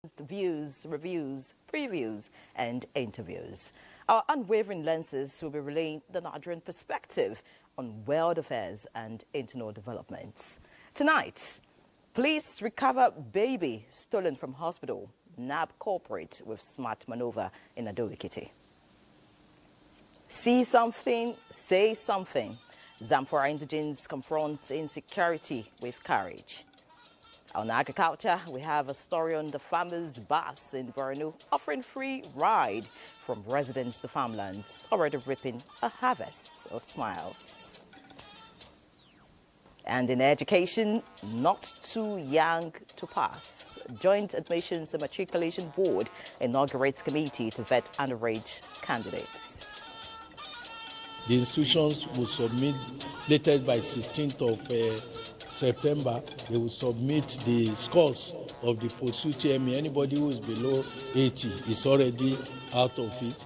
views, reviews, previews, and interviews. Our unwavering lenses will be relaying the Nigerian perspective on world affairs and internal developments. Tonight, police recover baby stolen from hospital. NAB corporate with smart maneuver in Ado-Ekiti. See something, say something. Zamfara indigenes confront insecurity with courage. On agriculture, we have a story on the farmers' bus in Borno offering free ride from residents to farmlands, already reaping a harvest of smiles. And in education, not too young to pass. Joint Admissions and Matriculation Board inaugurates committee to vet underage candidates. The institutions will submit latest by 16th of September. They will submit the scores of the post-UTME. Anybody who is below 80 is already out of it.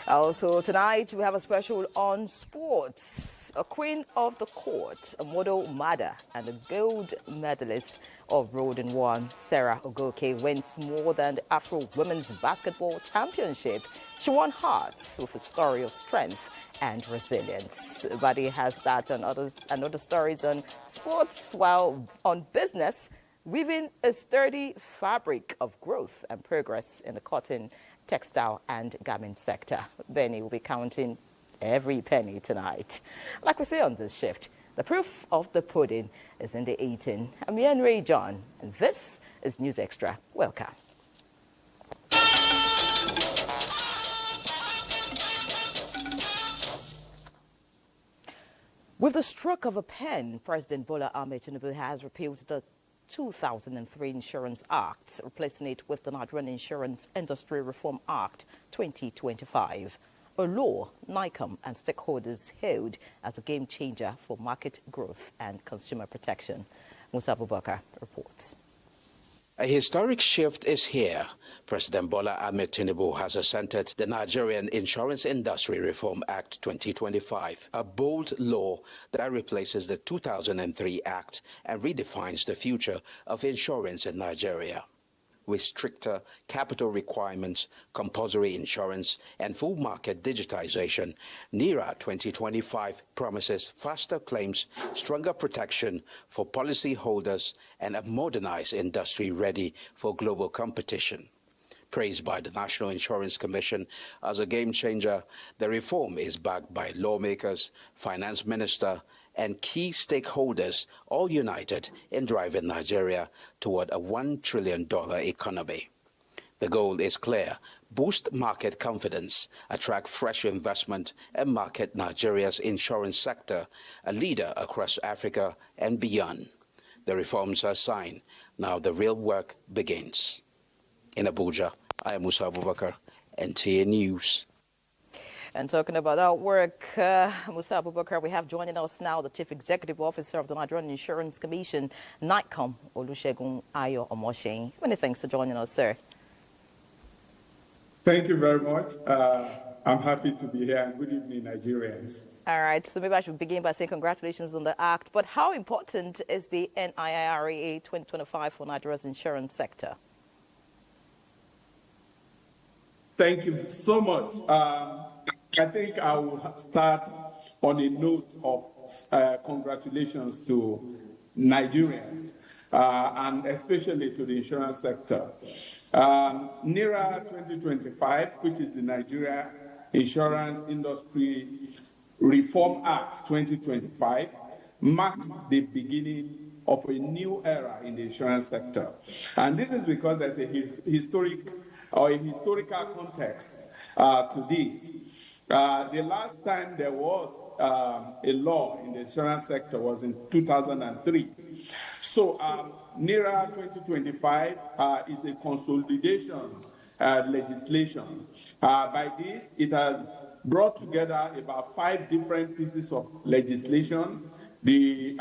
Also tonight, we have a special on sports. A queen of the court, a model mother, and a gold medalist of Road and One, Sarah Ogoke, wins more than the Afro Women's Basketball Championship. She won hearts with a story of strength and resilience. Buddy has that and other stories on sports, while on business, weaving a sturdy fabric of growth and progress in the cotton, textile and garment sector. Benny will be counting every penny tonight. Like we say on this shift, the proof of the pudding is in the eating. I'm Ian Ray John, and this is News Extra. Welcome. With the stroke of a pen, President Bola Ahmed Tinubu has repealed the 2003 Insurance Act, replacing it with the Nigerian Insurance Industry Reform Act 2025, a law NICOM and stakeholders hailed as a game changer for market growth and consumer protection. Musa Abubakar reports. A historic shift is here. President Bola Ahmed Tinubu has assented the Nigerian Insurance Industry Reform Act 2025, a bold law that replaces the 2003 Act and redefines the future of insurance in Nigeria. With stricter capital requirements, compulsory insurance, and full market digitization, NIRA 2025 promises faster claims, stronger protection for policyholders, and a modernized industry ready for global competition. Praised by the National Insurance Commission as a game changer, the reform is backed by lawmakers, finance minister, and key stakeholders, all united in driving Nigeria toward a $1 trillion economy. The goal is clear: boost market confidence, attract fresh investment, and market Nigeria's insurance sector, a leader across Africa and beyond. The reforms are signed. Now the real work begins. In Abuja, I am Musa Abubakar, NTA News. And talking about our work, Musa Abubakar, we have joining us now the Chief Executive Officer of the Nigerian Insurance Commission, NICOM, Olusegun Ayo Omoshin. Many thanks for joining us, sir. Thank you very much. I'm happy to be here, and good evening, Nigerians. All right, so maybe I should begin by saying congratulations on the act, but how important is the NIRA 2025 for Nigeria's insurance sector? Thank you so much. I think I will start on a note of congratulations to Nigerians and especially to the insurance sector. NIRA 2025, which is the Nigeria Insurance Industry Reform Act 2025, marks the beginning of a new era in the insurance sector. And this is because there's a historical context to this. The last time there was a law in the insurance sector was in 2003. So NIRA 2025 is a consolidation legislation. By this, it has brought together about 5 different pieces of legislation: the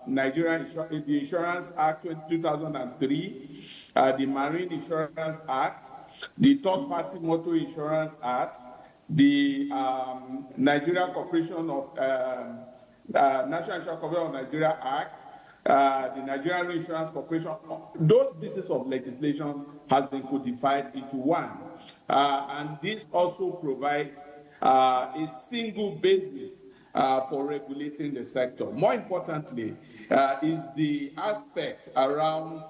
Nigerian Insurance Act 2003, the Marine Insurance Act, the Third Party Motor Insurance Act, the Nigeria Corporation of National Insurance Corporation of Nigeria Act, the Nigerian Insurance Corporation, those pieces of legislation has been codified into one. And this also provides a single basis for regulating the sector. More importantly, is the aspect around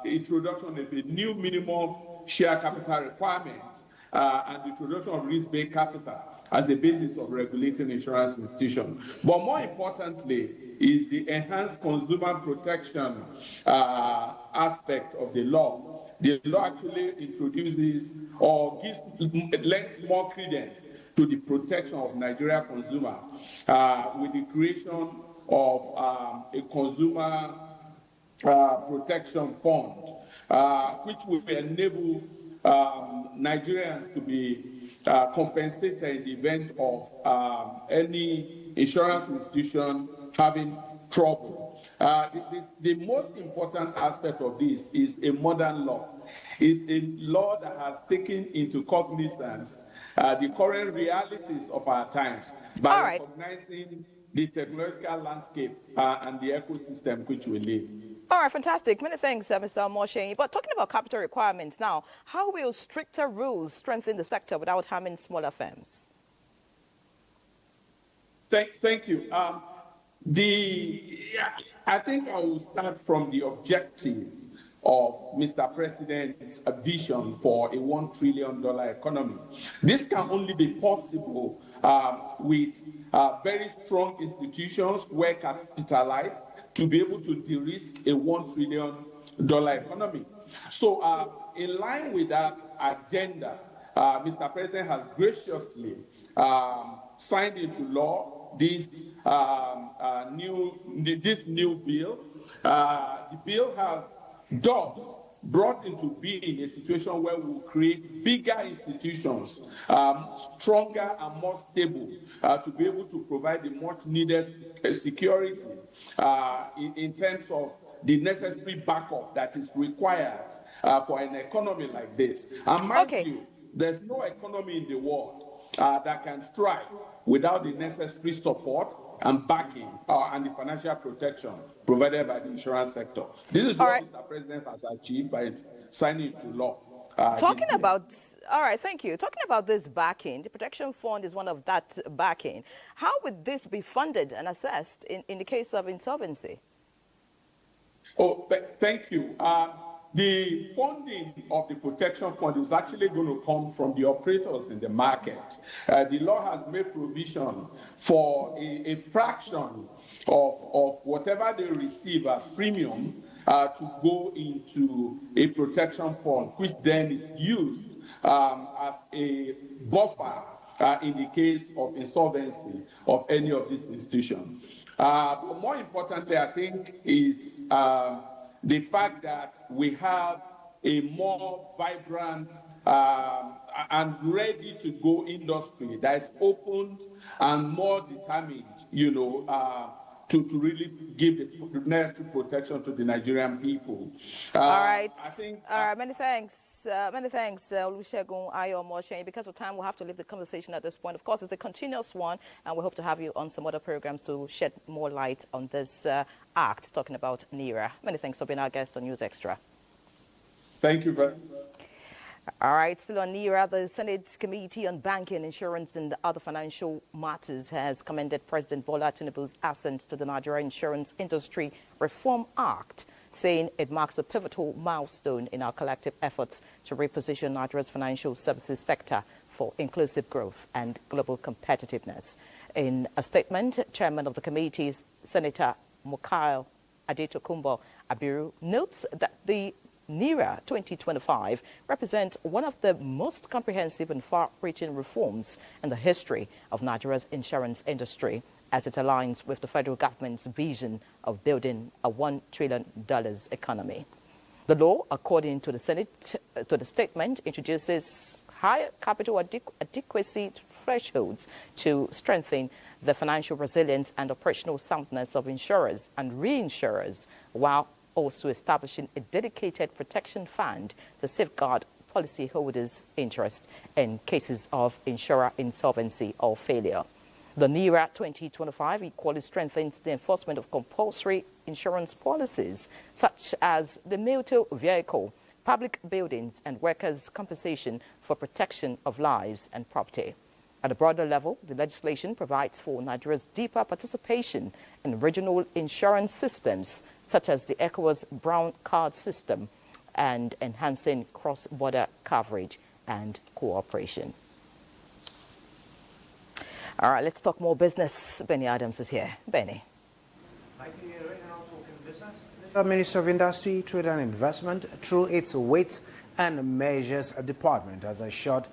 introduction of a new minimum share capital requirement and the introduction of risk-based capital as a basis of regulating insurance institutions. But more importantly is the enhanced consumer protection aspect of the law. The law actually introduces or lends more credence to the protection of Nigerian consumer with the creation of a consumer protection fund, which will enable Nigerians to be compensated in the event of any insurance institution having trouble. The most important aspect of this is a modern law. It's a law that has taken into cognizance the current realities of our times by recognizing the technological landscape and the ecosystem which we live. All right, fantastic. Many thanks, Mr. Moshe. But talking about capital requirements now, how will stricter rules strengthen the sector without harming smaller firms? Thank you. I think I will start from the objective of Mr. President's vision for a $1 trillion economy. This can only be possible with very strong institutions, well capitalized, to be able to de-risk a $1 trillion economy. So in line with that agenda, Mr. President has graciously signed into law this new bill. The bill has brought into being a situation where we will create bigger institutions, stronger and more stable, to be able to provide the much needed security in terms of the necessary backup that is required for an economy like this. And mind you, there's no economy in the world that can strive without the necessary support and backing and the financial protection provided by the insurance sector. This is what Mr. President has achieved by signing into law. Talking about, all right, thank you. Talking about this backing, the Protection Fund is one of that backing. How would this be funded and assessed in the case of insolvency? Oh, thank you. The funding of the Protection Fund is actually going to come from the operators in the market. The law has made provision for a fraction of whatever they receive as premium to go into a protection fund, which then is used as a buffer in the case of insolvency of any of these institutions. But more importantly, I think, is the fact that we have a more vibrant and ready to go industry that is opened and more determined, to really give the necessary protection to the Nigerian people. All right. Many thanks, Olusegun Ayomoshe. Because of time, we'll have to leave the conversation at this point. Of course, it's a continuous one, and we hope to have you on some other programs to shed more light on this act, talking about NERA. Many thanks for being our guest on News Extra. Thank you very much. All right, still on NERA, the Senate Committee on Banking, Insurance and Other Financial Matters has commended President Bola Tinubu's assent to the Nigerian Insurance Industry Reform Act, saying it marks a pivotal milestone in our collective efforts to reposition Nigeria's financial services sector for inclusive growth and global competitiveness. In a statement, Chairman of the committee, Senator Mukail Adetokunbo Abiru, notes that the NERA 2025 represents one of the most comprehensive and far-reaching reforms in the history of Nigeria's insurance industry, as it aligns with the federal government's vision of building a $1 trillion economy. The law, according to the Senate, to the statement, introduces higher capital adequacy thresholds to strengthen the financial resilience and operational soundness of insurers and reinsurers, while also establishing a dedicated protection fund to safeguard policyholders' interest in cases of insurer insolvency or failure. The NERA 2025 equally strengthens the enforcement of compulsory insurance policies, such as the motor vehicle, public buildings and workers' compensation for protection of lives and property. At a broader level, the legislation provides for Nigeria's deeper participation in regional insurance systems, such as the ECOWAS Brown Card system, and enhancing cross-border coverage and cooperation. All right, let's talk more business. Benny Adams is here. Benny. Thank you, Right now, talking business. The Minister of Industry, Trade and Investment, through its Weights and Measures Department, has assured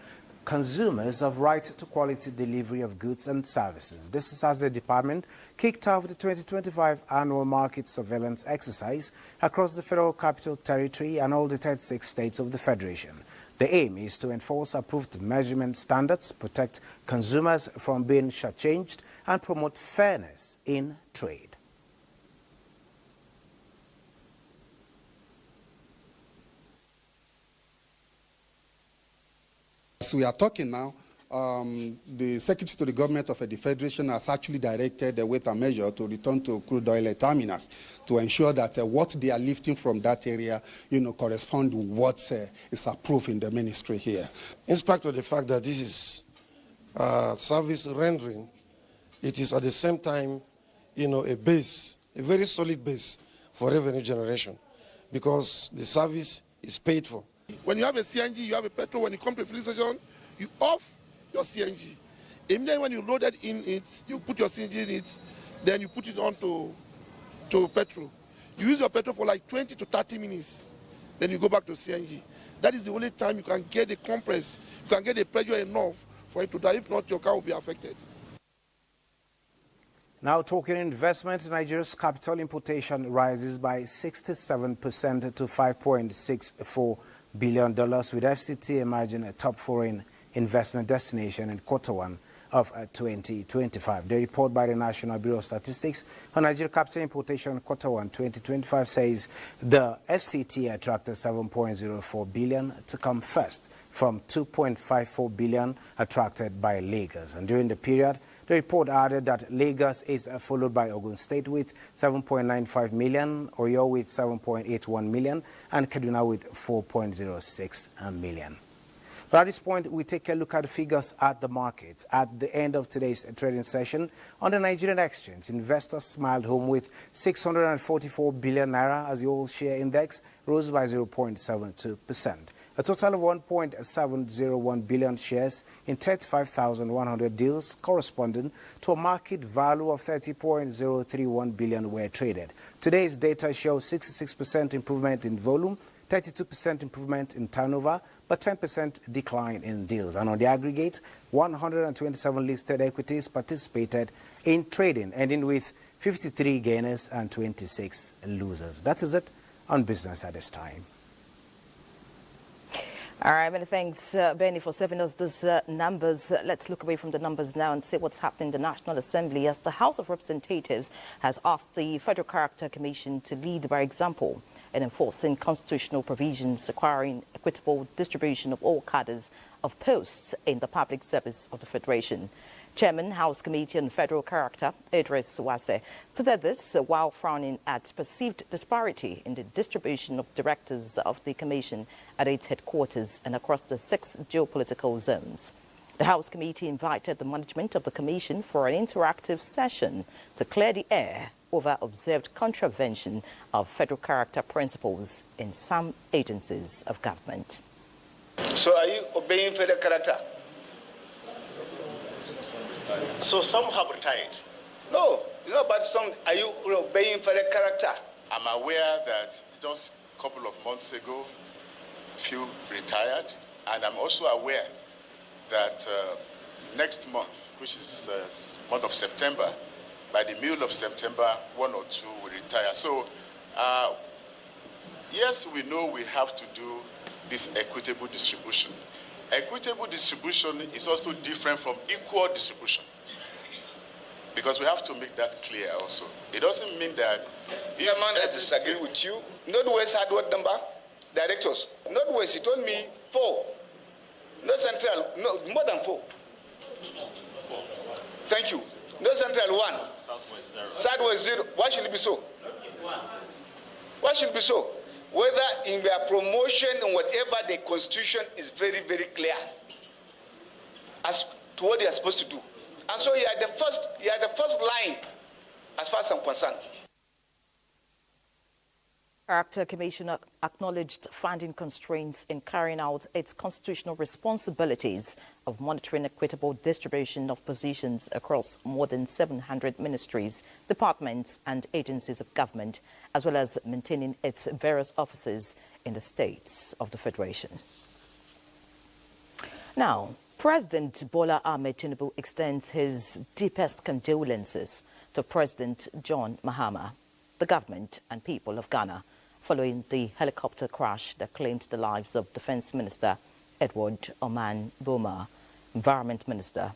consumers of right to quality delivery of goods and services. This is as the department kicked off the 2025 annual market surveillance exercise across the Federal Capital Territory and all the 36 states of the Federation. The aim is to enforce approved measurement standards, protect consumers from being shortchanged, and promote fairness in trade. As we are talking now, the Secretary to the Government of the Federation has actually directed the weight and measure to return to crude oil terminals to ensure that what they are lifting from that area, correspond to what is approved in the ministry here. In spite of the fact that this is service rendering, it is at the same time, a base, a very solid base for revenue generation, because the service is paid for. When you have a CNG, you have a petrol. When you come to a filling station, you off your CNG. Immediately when you load it in it, you put your CNG in it, then you put it on to petrol. You use your petrol for like 20 to 30 minutes. Then you go back to CNG. That is the only time you can get the compress, you can get the pressure enough for it to die. If not, your car will be affected. Now talking investment, Nigeria's capital importation rises by 67% to $5.64 billion, with FCT emerging a top foreign investment destination in Q1 of 2025. The report by the National Bureau of Statistics on Nigeria capital importation Q1 2025 says the FCT attracted $7.04 billion to come first from $2.54 billion attracted by Lagos. And during the period, the report added that Lagos is followed by Ogun State with 7.95 million, Oyo with 7.81 million, and Kaduna with 4.06 million. But at this point, we take a look at the figures at the markets. At the end of today's trading session on the Nigerian exchange, investors smiled home with 644 billion naira as the all-share index rose by 0.72%. A total of 1.701 billion shares in 35,100 deals corresponding to a market value of 30.031 billion were traded. Today's data shows 66% improvement in volume, 32% improvement in turnover, but 10% decline in deals. And on the aggregate, 127 listed equities participated in trading, ending with 53 gainers and 26 losers. That is it on business at this time. All right, many thanks, Benny, for serving us these numbers. Let's look away from the numbers now and see what's happening in the National Assembly, as the House of Representatives has asked the Federal Character Commission to lead by example in enforcing constitutional provisions requiring equitable distribution of all cadres of posts in the public service of the Federation. Chairman, House Committee on Federal Character, Idris Wase, stated this while frowning at perceived disparity in the distribution of directors of the Commission at its headquarters and across the 6 geopolitical zones. The House Committee invited the management of the Commission for an interactive session to clear the air over observed contravention of federal character principles in some agencies of government. So are you obeying federal character? So some have retired. No, it's not about some. Are you obeying federal character? I'm aware that just a couple of months ago, few retired, and I'm also aware that next month, which is month of September, by the middle of September, 1 or 2 will retire. So, yes, we know we have to do this equitable distribution. Equitable distribution is also different from equal distribution, because we have to make that clear also. It doesn't mean that... I disagree with you. Northwest had what number? Directors. Northwest, he told me 4. North Central, no, more than 4. Thank you. North Central 1. Southwest 0. Why should it be so? Why should it be so? Whether in their promotion and whatever, the constitution is very, very clear as to what they are supposed to do. And so you are the first line as far as I'm concerned. Character Commission acknowledged finding constraints in carrying out its constitutional responsibilities of monitoring equitable distribution of positions across more than 700 ministries, departments and agencies of government, as well as maintaining its various offices in the states of the Federation. Now, President Bola Ahmed Tinubu extends his deepest condolences to President John Mahama, the government and people of Ghana, following the helicopter crash that claimed the lives of Defense Minister Edward Oman Boma, Environment Minister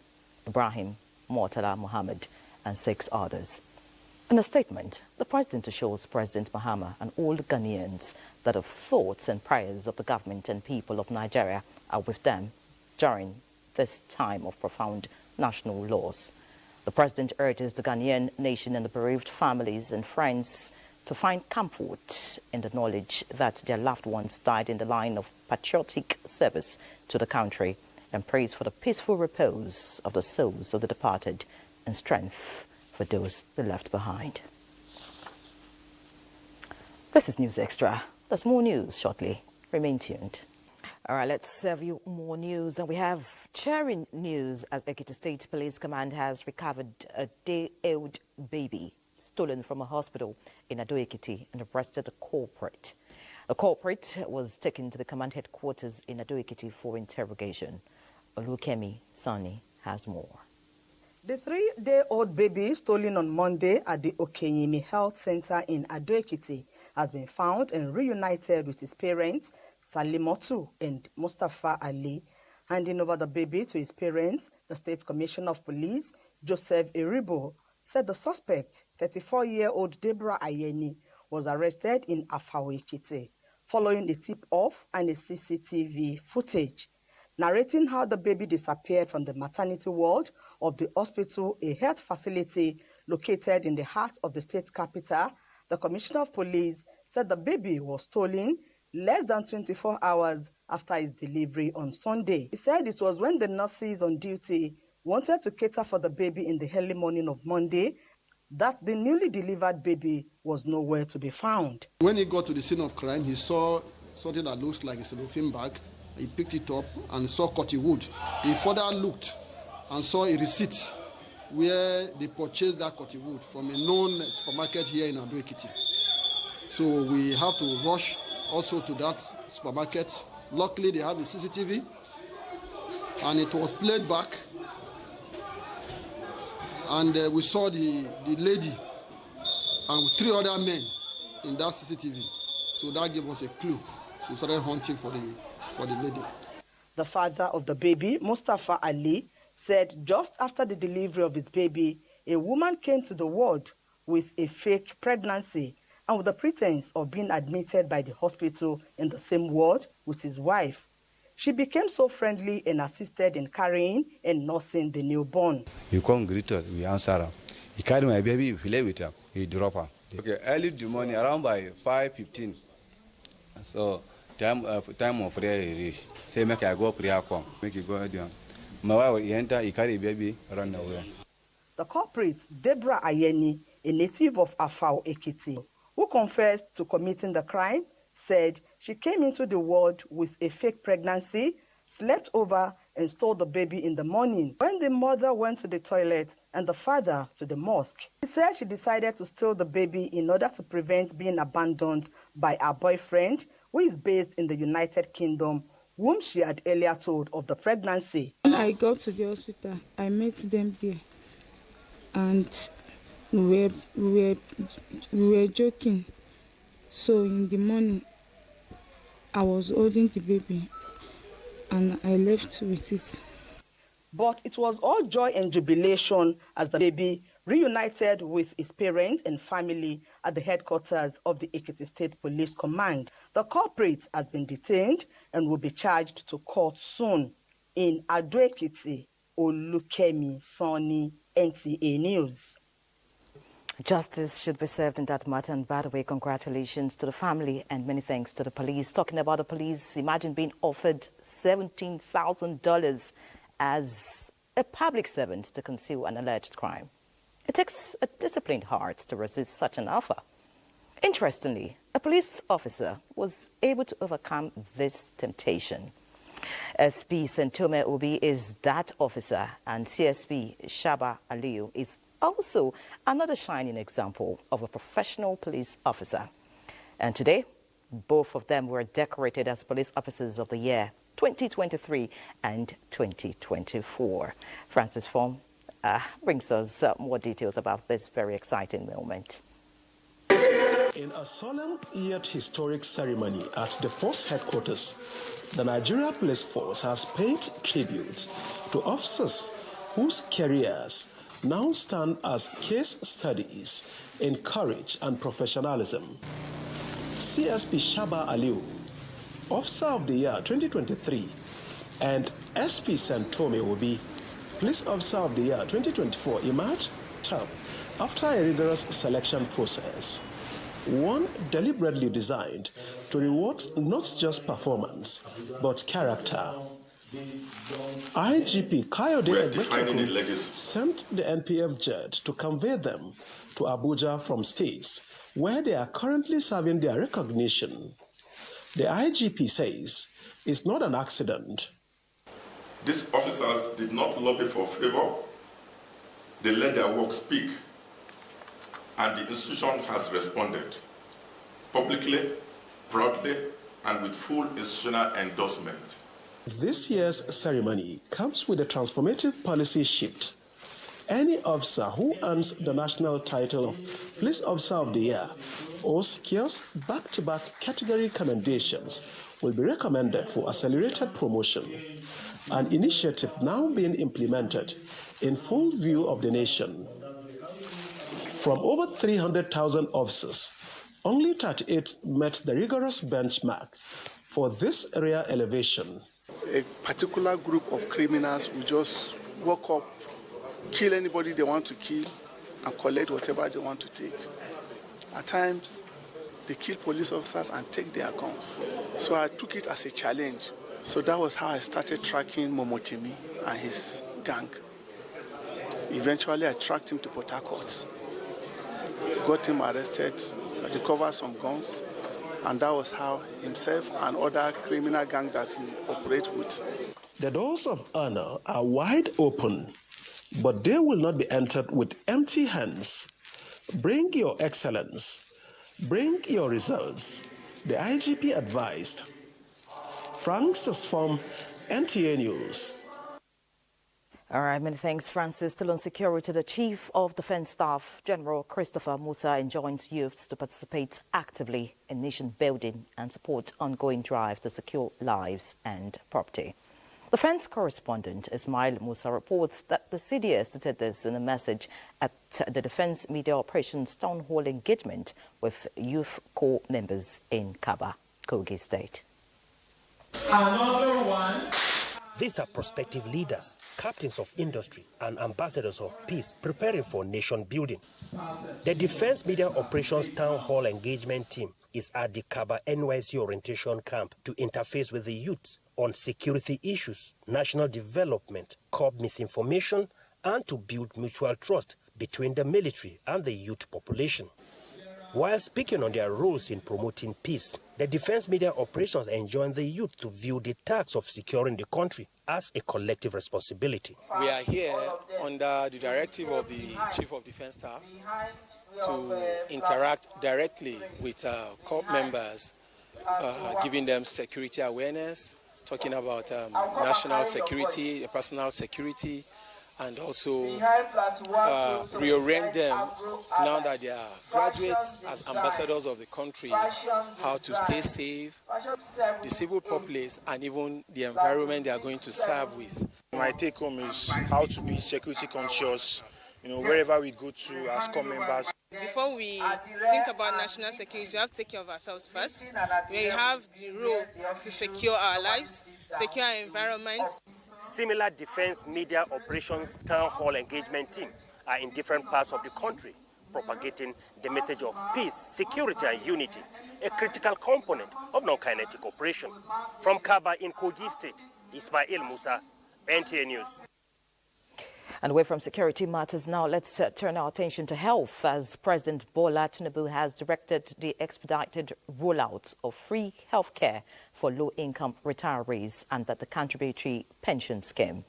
Ibrahim Murtala Mohammed, and 6 others. In a statement, the president assures President Mahama and all the Ghanaians that the thoughts and prayers of the government and people of Nigeria are with them during this time of profound national loss. The president urges the Ghanaian nation and the bereaved families and friends to find comfort in the knowledge that their loved ones died in the line of patriotic service to the country, and prays for the peaceful repose of the souls of the departed and strength for those they left behind. This is News Extra. There's more news shortly. Remain tuned. All right, let's serve you more news. And we have cheering news as Ekiti State Police Command has recovered a day-old baby stolen from a hospital in Ado-Ekiti and arrested a culprit. The culprit was taken to the command headquarters in Ado-Ekiti for interrogation. Olukemi Sani has more. The 3-day-old baby stolen on Monday at the Okenyimi Health Center in Ado-Ekiti has been found and reunited with his parents, Salimotu and Mustafa Ali. Handing over the baby to his parents, the State Commissioner of Police, Joseph Iribo, said the suspect, 34-year-old Deborah Ayeni, was arrested in Afao-Ekiti following a tip-off and a CCTV footage. Narrating how the baby disappeared from the maternity ward of the hospital, a health facility located in the heart of the state capital, the Commissioner of Police said the baby was stolen less than 24 hours after its delivery on Sunday. He said it was when the nurses on duty wanted to cater for the baby in the early morning of Monday that the newly delivered baby was nowhere to be found. When he got to the scene of crime, he saw something that looks like a cellophane bag. He picked it up and saw cotton wood. He further looked and saw a receipt where they purchased that cotton wood from a known supermarket here in Ado-Ekiti. So we have to rush also to that supermarket. Luckily, they have a CCTV, and it was played back. And we saw the lady and 3 other men in that CCTV. So that gave us a clue. So we started hunting for the lady. The father of the baby, Mustafa Ali, said just after the delivery of his baby, a woman came to the ward with a fake pregnancy and with the pretense of being admitted by the hospital in the same ward with his wife. She became so friendly and assisted in carrying and nursing the newborn. He come greet us, we answer her. He carried my baby, he play with her, he drop her. Okay, early in the morning, around by 5:15. So time of prayer he reach. Say make I go prayer come, make you go down. My wife he enter, he carry baby, run away. The culprit, Deborah Ayeni, a native of Afao-Ekiti, who confessed to committing the crime, said she came into the ward with a fake pregnancy, slept over and stole the baby in the morning when the mother went to the toilet and the father to the mosque. She said she decided to steal the baby in order to prevent being abandoned by her boyfriend, who is based in the United Kingdom, whom she had earlier told of the pregnancy. When I got to the hospital, I met them there and we were joking. So in the morning, I was holding the baby and I left with it. But it was all joy and jubilation as the baby reunited with his parents and family at the headquarters of the Ekiti State Police Command. The culprit has been detained and will be charged to court soon. In Ado-Ekiti, Olukemi Sani, NTA News. Justice should be served in that matter, and by the way, congratulations to the family and many thanks to the police. Talking about the police, imagine being offered $17,000 as a public servant to conceal an alleged crime. It takes a disciplined heart to resist such an offer. Interestingly, a police officer was able to overcome this temptation. SP Sentome Obi is that officer, and CSP Shaba Aliyu is also another shining example of a professional police officer. And today, both of them were decorated as Police Officers of the Year 2023 and 2024. Francis Form brings us more details about this very exciting moment. In a solemn yet historic ceremony at the Force Headquarters, the Nigeria Police Force has paid tribute to officers whose careers now stand as case studies in courage and professionalism. CSP Shaba Aliyu, Officer of the Year 2023, and SP Sentome Obi, Police Officer of the Year 2024, emerged top after a rigorous selection process, one deliberately designed to reward not just performance, but character. IGP Kayode Egbetokun sent the NPF jet to convey them to Abuja from states where they are currently serving their recognition. The IGP says it's not an accident. These officers did not lobby for favor. They let their work speak, and the institution has responded publicly, proudly, and with full institutional endorsement. This year's ceremony comes with a transformative policy shift. Any officer who earns the national title of Police Officer of the Year or secures back-to-back category commendations will be recommended for accelerated promotion, an initiative now being implemented in full view of the nation. From over 300,000 officers, only 38 met the rigorous benchmark for this rare elevation. A particular group of criminals will just walk up, kill anybody they want to kill, and collect whatever they want to take. At times, they kill police officers and take their guns. So I took it as a challenge. So that was how I started tracking Momotimi and his gang. Eventually, I tracked him to Port Harcourt, got him arrested, recovered some guns, and that was how himself and other criminal gang that he operates with. The doors of honor are wide open, but they will not be entered with empty hands. Bring your excellence. Bring your results, the IGP advised. Francis from NTA News. All right, many thanks, Francis. Still on security, the Chief of Defense Staff, General Christopher Musa, enjoins youths to participate actively in nation building and support ongoing drive to secure lives and property. Defense correspondent Ismail Musa reports that the CDS stated this in a message at the Defense Media Operations Town Hall engagement with Youth Corps members in Kaba, Kogi State. Another one. These are prospective leaders, captains of industry, and ambassadors of peace preparing for nation building. The Defense Media Operations Town Hall engagement team is at the Kaba NYC orientation camp to interface with the youth on security issues, national development, curb misinformation, and to build mutual trust between the military and the youth population. While speaking on their roles in promoting peace, the Defense Media Operations enjoined the youth to view the task of securing the country as a collective responsibility. We are here under the directive of the Chief of Defense Staff to interact directly with corps members, giving them security awareness, talking about national security, personal security, and also reorient them now that they are graduates as ambassadors of the country, how to stay safe, the civil populace, and even the environment they are going to serve with. My take home is how to be security conscious, wherever we go to as corps members. Before we think about national security, we have to take care of ourselves first. We have the role to secure our lives, secure our environment. Similar Defense Media Operations Town Hall engagement team are in different parts of the country propagating the message of peace, security, and unity, a critical component of non-kinetic operation. From Kaba in Kogi State, Ismail Musa, NTA News. And away from security matters now, let's turn our attention to health, as President Bola Tinubu has directed the expedited rollout of free health care for low-income retirees under the contributory pension scheme,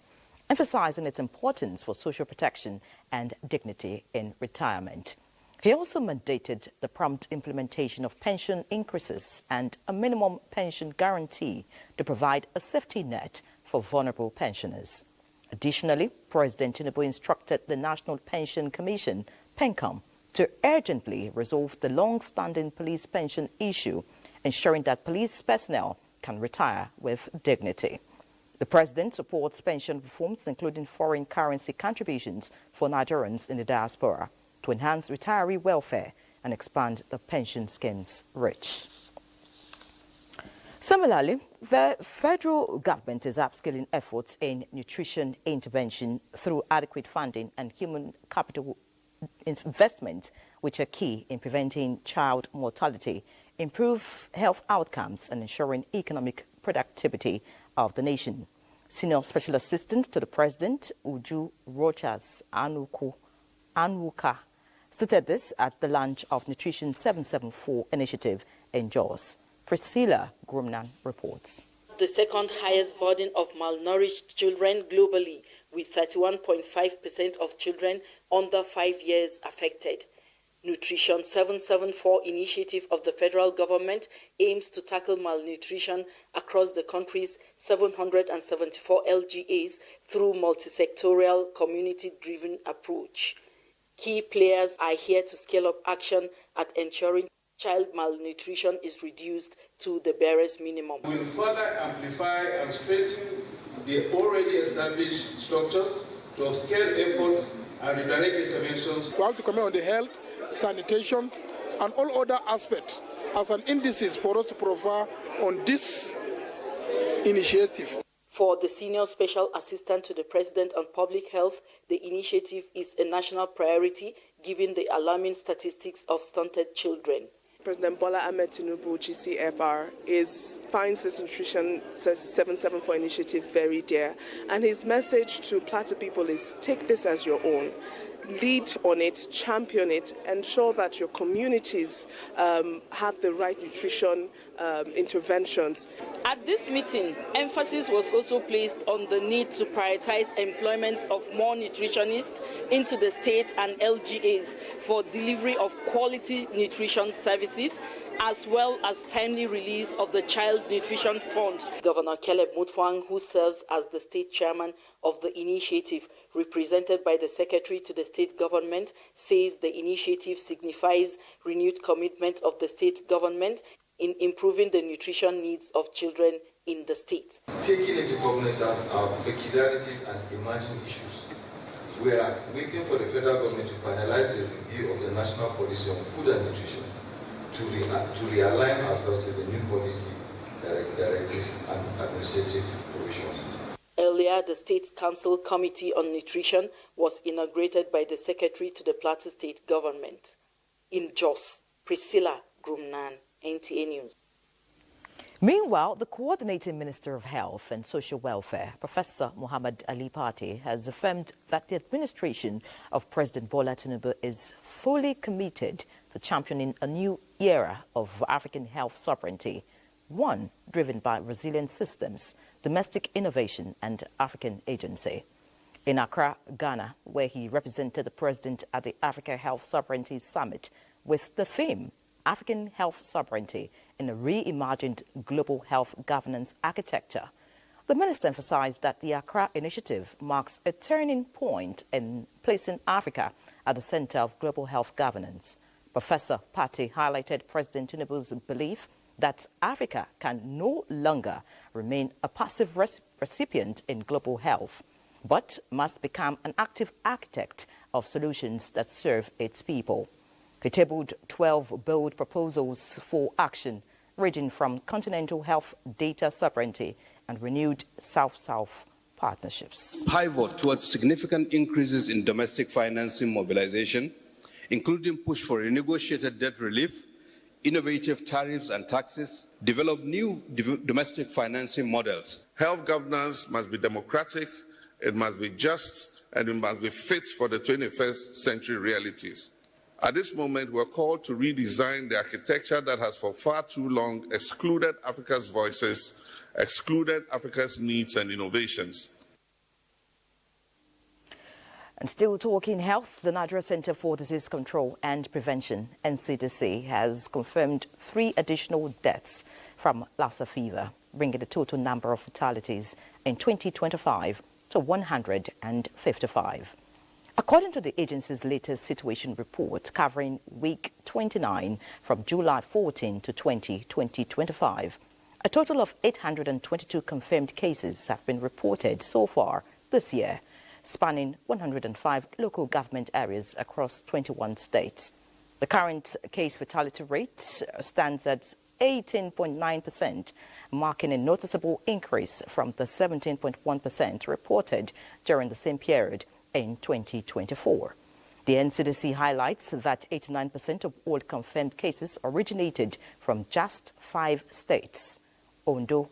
emphasizing its importance for social protection and dignity in retirement. He also mandated the prompt implementation of pension increases and a minimum pension guarantee to provide a safety net for vulnerable pensioners. Additionally, President Tinubu instructed the National Pension Commission, PENCOM, to urgently resolve the long-standing police pension issue, ensuring that police personnel can retire with dignity. The President supports pension reforms, including foreign currency contributions for Nigerians in the diaspora, to enhance retiree welfare and expand the pension scheme's reach. Similarly, the federal government is upskilling efforts in nutrition intervention through adequate funding and human capital investment, which are key in preventing child mortality, improve health outcomes, and ensuring economic productivity of the nation. Senior Special Assistant to the President, Uju Rochas Anwuka, stated this at the launch of Nutrition 774 initiative in Jos. Priscilla Grumnan reports. The second highest burden of malnourished children globally, with 31.5% of children under 5 years affected. Nutrition 774 initiative of the federal government aims to tackle malnutrition across the country's 774 LGAs through multi-sectorial, community-driven approach. Key players are here to scale up action at ensuring child malnutrition is reduced to the barest minimum. We will further amplify and strengthen the already established structures to upscale efforts and redirect interventions. We have to comment on the health, sanitation, and all other aspects as an indices for us to provide on this initiative. For the Senior Special Assistant to the President on Public Health, the initiative is a national priority given the alarming statistics of stunted children. President Bola Ahmed Tinubu, GCFR, finds this Nutrition 774 initiative very dear. And his message to Plateau people is take this as your own. Lead on it, champion it, ensure that your communities have the right nutrition interventions. At this meeting, emphasis was also placed on the need to prioritize employment of more nutritionists into the state and LGAs for delivery of quality nutrition services, as well as timely release of the Child Nutrition Fund. Governor Caleb Mutfwang, who serves as the state chairman of the initiative, represented by the secretary to the state government, says the initiative signifies renewed commitment of the state government in improving the nutrition needs of children in the state. Taking into cognizance our peculiarities and emerging issues, we are waiting for the federal government to finalize the review of the national policy on food and nutrition to realign ourselves to the new policy directives and administrative provisions. Earlier, the State Council Committee on Nutrition was inaugurated by the Secretary to the Plateau State Government. In Jos, Priscilla Grumnan, NTA News. Meanwhile, the Coordinating Minister of Health and Social Welfare, Professor Muhammad Ali Pate, has affirmed that the administration of President Bola Tinubu is fully committed to championing a new era of African health sovereignty, one driven by resilient systems, domestic innovation and African agency. In Accra, Ghana, where he represented the president at the Africa Health Sovereignty Summit with the theme African Health Sovereignty in a Reimagined Global Health Governance Architecture, the minister emphasized that the Accra initiative marks a turning point in placing Africa at the center of global health governance. Professor Pate highlighted President Tinubu's belief that Africa can no longer remain a passive recipient in global health, but must become an active architect of solutions that serve its people. He tabled 12 bold proposals for action, ranging from continental health data sovereignty and renewed South-South partnerships. Pivot towards significant increases in domestic financing mobilization, including push for renegotiated debt relief, innovative tariffs and taxes, develop new domestic financing models. Health governance must be democratic, it must be just, and it must be fit for the 21st century realities. At this moment, we're called to redesign the architecture that has for far too long excluded Africa's voices, excluded Africa's needs and innovations. And still talking health, the Nigeria Center for Disease Control and Prevention, NCDC, has confirmed 3 additional deaths from Lassa fever, bringing the total number of fatalities in 2025 to 155. According to the agency's latest situation report covering week 29 from July 14 to 20, 2025, a total of 822 confirmed cases have been reported so far this year, spanning 105 local government areas across 21 states. The current case fatality rate stands at 18.9%, marking a noticeable increase from the 17.1% reported during the same period in 2024. The NCDC highlights that 89% of all confirmed cases originated from just 5 states: Ondo,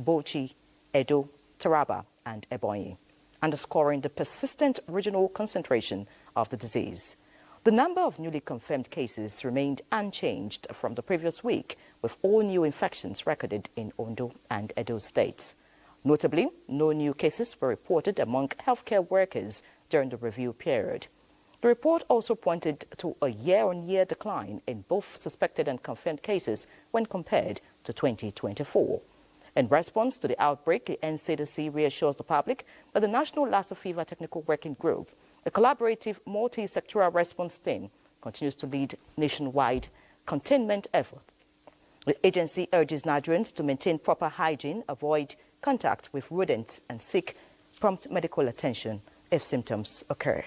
Bauchi, Edo, Taraba, and Ebonyi, underscoring the persistent regional concentration of the disease. The number of newly confirmed cases remained unchanged from the previous week, with all new infections recorded in Ondo and Edo states. Notably, no new cases were reported among healthcare workers during the review period. The report also pointed to a year-on-year decline in both suspected and confirmed cases when compared to 2024. In response to the outbreak, the NCDC reassures the public that the National Lassa Fever Technical Working Group, a collaborative multi-sectoral response team, continues to lead nationwide containment effort. The agency urges Nigerians to maintain proper hygiene, avoid contact with rodents, and seek prompt medical attention if symptoms occur.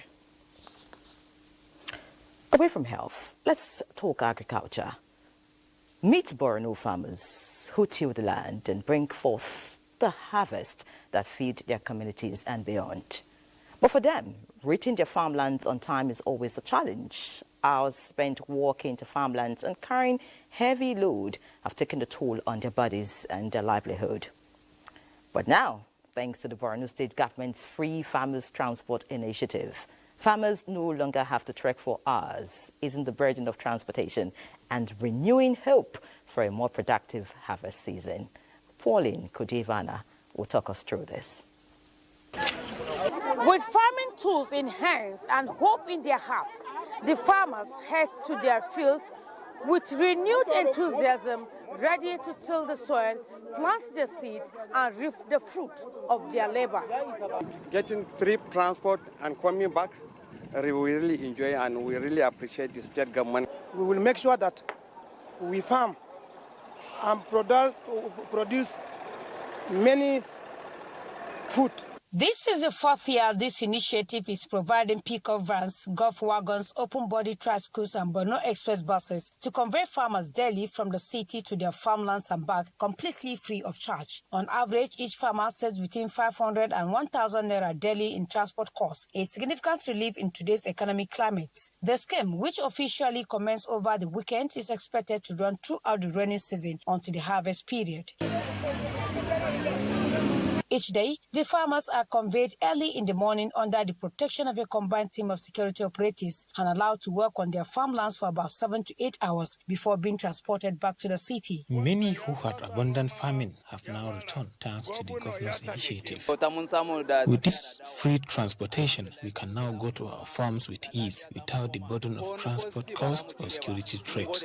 Away from health, let's talk agriculture. Meet Borno farmers who till the land and bring forth the harvest that feed their communities and beyond. But for them, reaching their farmlands on time is always a challenge. Hours spent walking to farmlands and carrying heavy load have taken a toll on their bodies and their livelihood. But now, thanks to the Borno State government's Free Farmers Transport Initiative, farmers no longer have to trek for hours, easing the burden of transportation and renewing hope for a more productive harvest season. Pauline Kodivana will talk us through this. With farming tools in hands and hope in their hearts, the farmers head to their fields with renewed enthusiasm, ready to till the soil, plant the seeds, and reap the fruit of their labor. Getting trip transport and coming back, we really enjoy and we really appreciate the state government. We will make sure that we farm and produce many food. This is the 4th year this initiative is providing pickup vans, golf wagons, open-body tricycles and Borno Express buses to convey farmers daily from the city to their farmlands and back completely free of charge. On average, each farmer saves between 500 and 1,000 naira daily in transport costs, a significant relief in today's economic climate. The scheme, which officially commenced over the weekend, is expected to run throughout the rainy season until the harvest period. Each day, the farmers are conveyed early in the morning under the protection of a combined team of security operatives and allowed to work on their farmlands for about 7 to 8 hours before being transported back to the city. Many who had abandoned farming have now returned thanks to the governor's initiative. With this free transportation, we can now go to our farms with ease without the burden of transport cost or security threat.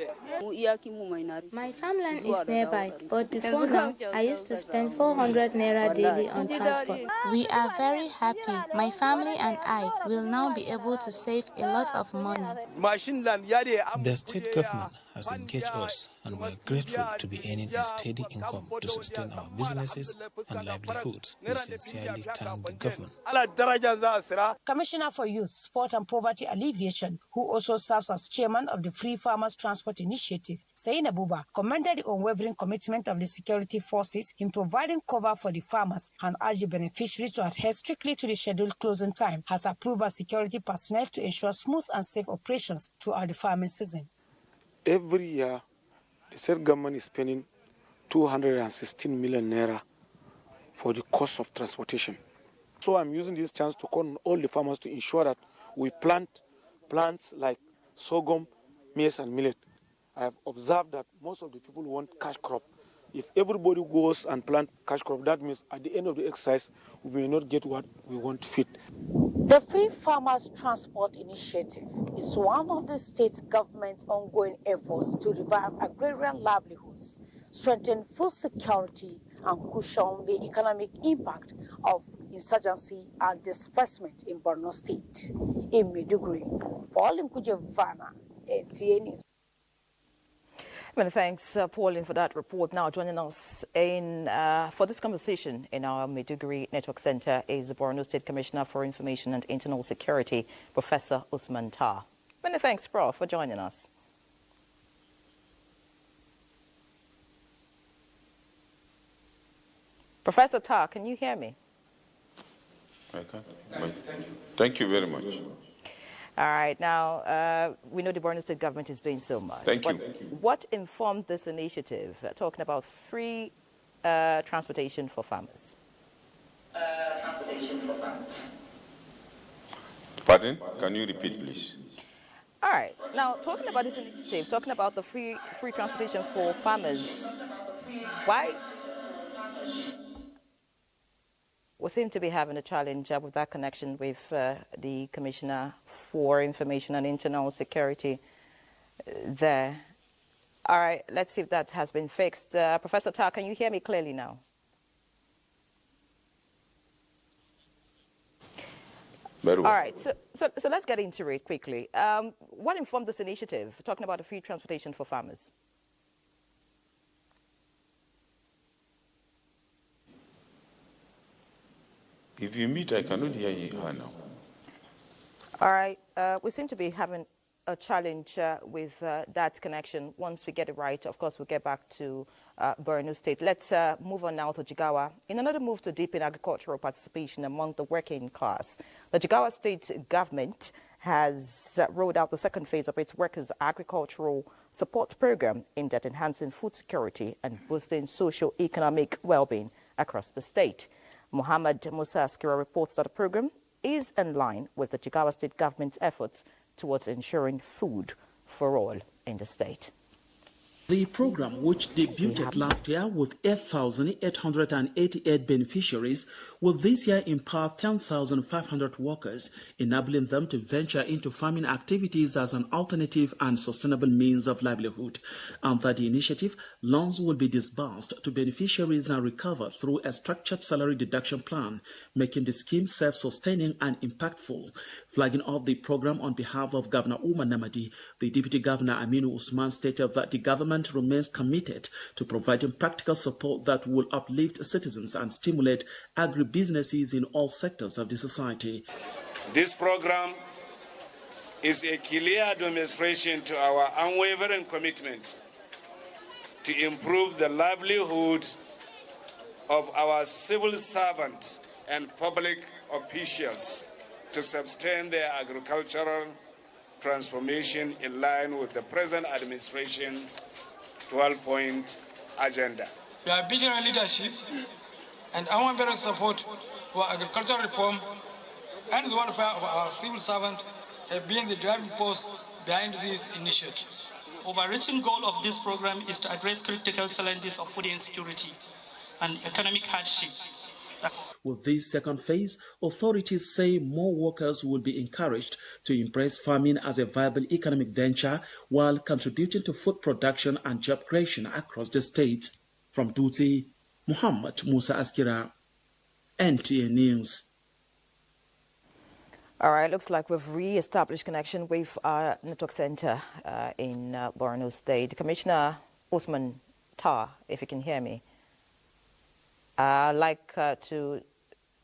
My farmland is nearby, but before now, I used to spend 400 naira daily on transport. We are very happy. My family and I will now be able to save a lot of money. The state government has engaged us, and we are grateful to be earning a steady income to sustain our businesses and livelihoods. We sincerely thank the government. Commissioner for Youth, Sport and Poverty Alleviation, who also serves as chairman of the Free Farmers Transport Initiative, Abuja, commended the unwavering commitment of the security forces in providing cover for the farmers and urged the beneficiaries to adhere strictly to the scheduled closing time, has approved by security personnel to ensure smooth and safe operations throughout the farming season. Every year, the state government is spending 216 million naira for the cost of transportation. So I'm using this chance to call on all the farmers to ensure that we plant plants like sorghum, maize and millet. I have observed that most of the people want cash crop. If everybody goes and plant cash crop, that means at the end of the exercise, we may not get what we want to feed. The Free Farmers Transport Initiative is one of the state government's ongoing efforts to revive agrarian livelihoods, strengthen food security, and cushion the economic impact of insurgency and displacement in Borno State. In Maiduguri, Paul Nkujevana, NTA News. Many thanks, Pauline, for that report. Now joining us for this conversation in our Maiduguri Network Center is the Borno State Commissioner for Information and Internal Security, Professor Usman Tar. Many thanks, Prof, for joining us. Professor Tar, can you hear me? I can. Thank you very much. All right. Now, we know the Borno State government is doing so much. Thank you. What informed this initiative, talking about free transportation for farmers? Pardon? Can you repeat, please? All right. Now, talking about this initiative, talking about the free transportation for farmers, why? We seem to be having a challenge with that connection with the Commissioner for Information and Internal Security there. All right, let's see if that has been fixed. Professor Tar, can you hear me clearly now? Very well. All right, so let's get into it quickly. What informed this initiative, talking about the free transportation for farmers? If you meet, I cannot hear her now. All right. We seem to be having a challenge with that connection. Once we get it right, of course, we'll get back to Borno State. Let's move on now to Jigawa. In another move to deepen agricultural participation among the working class, the Jigawa State government has rolled out the second phase of its workers' agricultural support program aimed at enhancing food security and boosting socio-economic well-being across the state. Muhammad Musa Askira reports that the program is in line with the Jigawa State government's efforts towards ensuring food for all in the state. The program, which debuted last year with 8,888 beneficiaries, will this year empower 10,500 workers, enabling them to venture into farming activities as an alternative and sustainable means of livelihood. Under the initiative, loans will be disbursed to beneficiaries and recovered through a structured salary deduction plan, making the scheme self-sustaining and impactful. Flagging off the program on behalf of Governor Umar Namadi, the Deputy Governor Aminu Usman stated that the government remains committed to providing practical support that will uplift citizens and stimulate agribusinesses in all sectors of the society. This program is a clear demonstration to our unwavering commitment to improve the livelihood of our civil servants and public officials to sustain their agricultural transformation in line with the present administration 12-point agenda. We are vigilant leadership and unwavering support for agricultural reform and the welfare of our civil servants have been the driving force behind this initiative. Overarching goal of this program is to address critical challenges of food insecurity and economic hardship. With this second phase, authorities say more workers will be encouraged to embrace farming as a viable economic venture while contributing to food production and job creation across the state. From Dutse, Muhammad Musa Askira, NTA News. All right, looks like we've re-established connection with our network center in Borno State. Commissioner Usman Tar, if you can hear me, I'd like to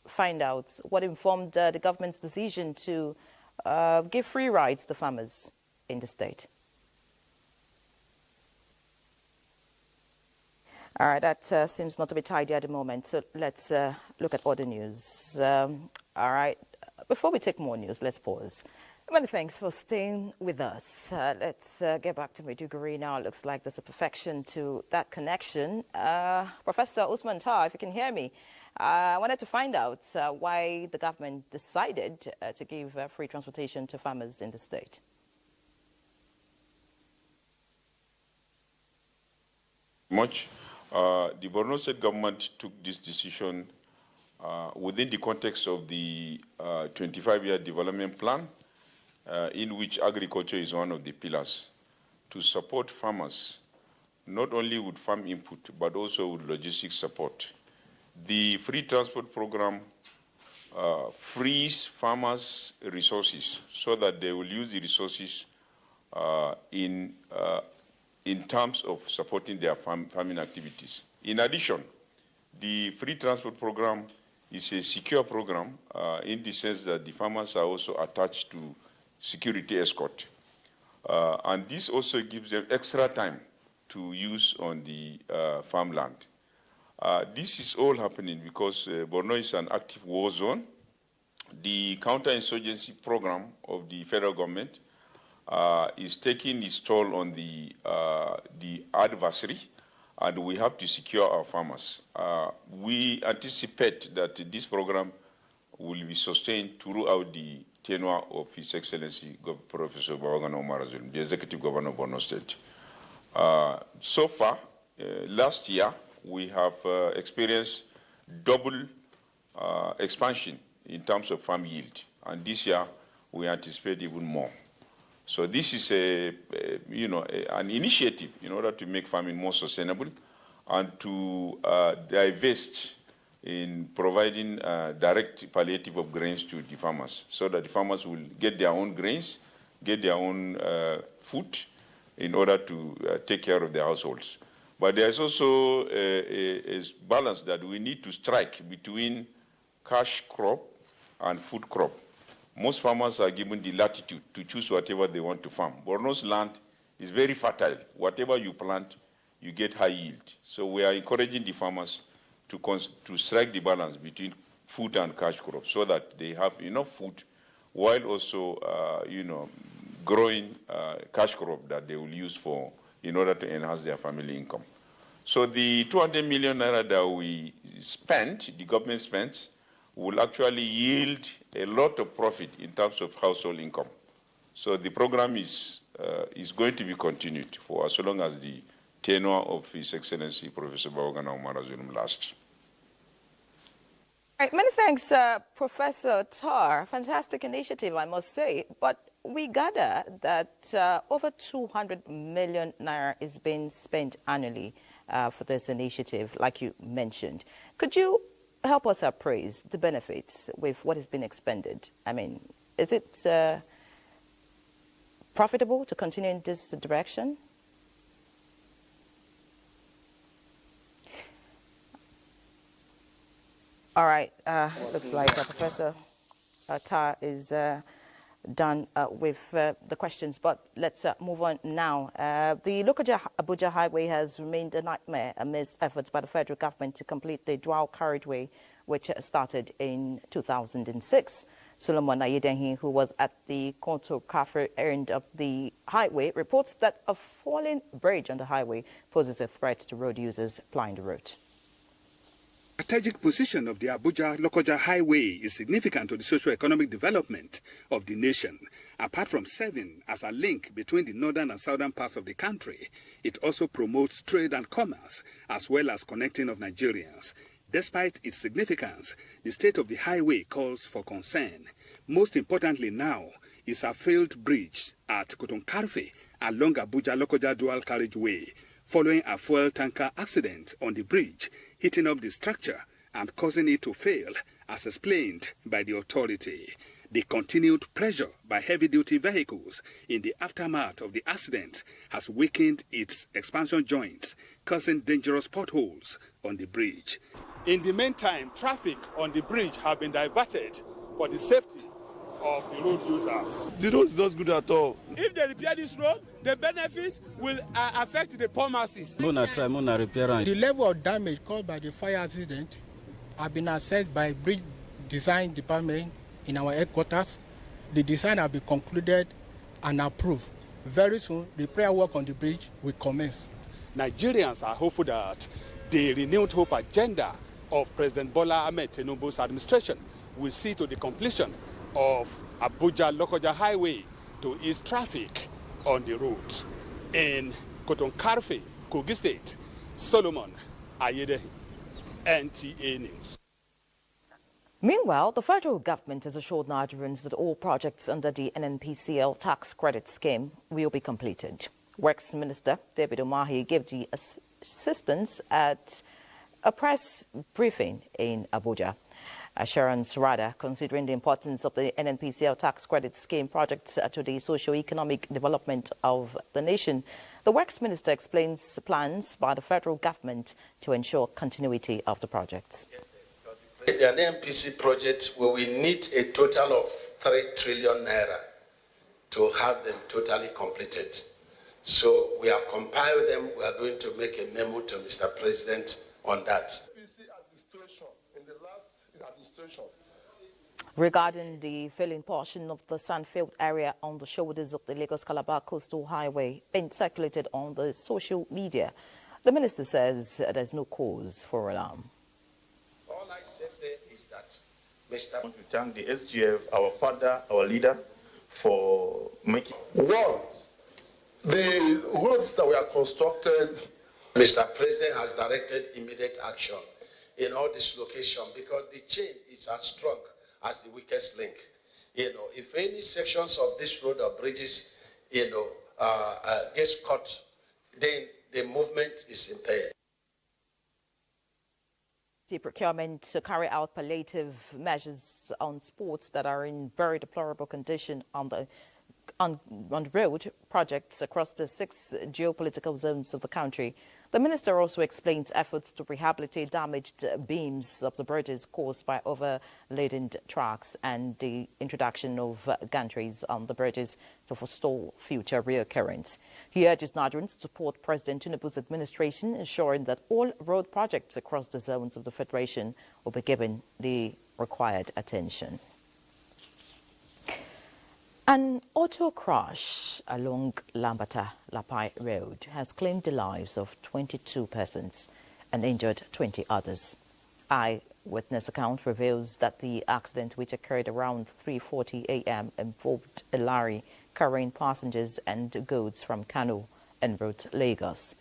find out what informed the government's decision to give free rides to farmers in the state. All right, that seems not to be tidy at the moment, so let's look at other news. All right, before we take more news, let's pause. Many thanks for staying with us. Let's get back to Maiduguri now. It looks like there's a perfection to that connection. Professor Usman Tar, if you can hear me, I wanted to find out why the government decided to give free transportation to farmers in the state. The Borno State government took this decision within the context of the 25-year development plan, in which agriculture is one of the pillars, to support farmers, not only with farm input, but also with logistics support. The free transport program frees farmers resources so that they will use the resources in terms of supporting their farming activities. In addition, the free transport program is a secure program in the sense that the farmers are also attached to security escort. And this also gives them extra time to use on the farmland. This is all happening because Borno is an active war zone. The counterinsurgency program of the federal government is taking its toll on the adversary, and we have to secure our farmers. We anticipate that this program will be sustained throughout the tenure of His Excellency Professor Babagana Umar Zulum, the Executive Governor of Borno State. So far, last year, we have experienced double expansion in terms of farm yield, and this year we anticipate even more. So this is an initiative in order to make farming more sustainable and to divest in providing direct palliative of grains to the farmers, so that the farmers will get their own grains, get their own food in order to take care of their households. But there is also a balance that we need to strike between cash crop and food crop. Most farmers are given the latitude to choose whatever they want to farm. Borno's land is very fertile. Whatever you plant, you get high yield. So we are encouraging the farmers to strike the balance between food and cash crops so that they have enough food while also, growing cash crop that they will use in order to enhance their family income. So the 200 million naira that we spent, the government spends, will actually yield a lot of profit in terms of household income. So the program is going to be continued for as long as the tenure of His Excellency Professor Babagana Umar Zulum lasts. All right, many thanks, Professor Tar. Fantastic initiative, I must say. But we gather that over 200 million naira is being spent annually for this initiative, like you mentioned. Could you help us appraise the benefits with what has been expended? I mean, is it profitable to continue in this direction? All right, looks like Professor Tar is done with the questions, but let's move on now. The Lokoja-Abuja highway has remained a nightmare amidst efforts by the federal government to complete the dual carriageway, which started in 2006. Solomon Ayedehin, who was at the Konto-Kafre end of the highway, reports that a falling bridge on the highway poses a threat to road users plying the road. The strategic position of the Abuja-Lokoja highway is significant to the socio-economic development of the nation. Apart from serving as a link between the northern and southern parts of the country, it also promotes trade and commerce, as well as connecting of Nigerians. Despite its significance, the state of the highway calls for concern. Most importantly now is a failed bridge at Kotonkarfe along Abuja-Lokoja dual carriageway, following a fuel tanker accident on the bridge, hitting up the structure and causing it to fail, as explained by the authority. The continued pressure by heavy-duty vehicles in the aftermath of the accident has weakened its expansion joints, causing dangerous potholes on the bridge. In the meantime, traffic on the bridge have been diverted for the safety of the road users. The road is not good at all. If they repair this road, the benefit will affect the poor masses. The level of damage caused by the fire accident have been assessed by Bridge Design Department in our headquarters. The design will be concluded and approved. Very soon, the prayer work on the bridge will commence. Nigerians are hopeful that the renewed hope agenda of President Bola Ahmed Tinubu's administration will see to the completion of Abuja-Lokoja Highway to ease traffic on the route. In Kotonkarfe, Kogi State, Solomon Ayedehi, NTA News. Meanwhile, the federal government has assured Nigerians that all projects under the NNPCL tax credit scheme will be completed. Works Minister David Umahi gave the assistance at a press briefing in Abuja. Assurance rather, considering the importance of the NNPCL tax credit scheme projects to the socio-economic development of the nation. The Works Minister explains plans by the federal government to ensure continuity of the projects. The NNPC project, we will need a total of 3 trillion naira to have them totally completed. So we have compiled them. We are going to make a memo to Mr. President on that. Regarding the filling portion of the Sandfield area on the shoulders of the Lagos-Calabar Coastal Highway being circulated on the social media, the minister says there's no cause for alarm. All I say is that Mr. I want to thank the SGF, our father, our leader, for making... One, the roads that were constructed, Mr. President has directed immediate action in all this location because the chain is as strong as the weakest link. If any sections of this road or bridges, gets cut, then the movement is impaired. The procurement to carry out palliative measures on sports that are in very deplorable condition on the road projects across the 6 geopolitical zones of the country. The minister also explains efforts to rehabilitate damaged beams of the bridges caused by overladen tracks and the introduction of gantries on the bridges to forestall future reoccurrence. He urges Nigerians to support President Tinubu's administration, ensuring that all road projects across the zones of the Federation will be given the required attention. An auto crash along Lambata-Lapai Road has claimed the lives of 22 persons and injured 20 others. Eyewitness account reveals that the accident, which occurred around 3:40 a.m., involved a lorry carrying passengers and goods from Kano en route Lagos.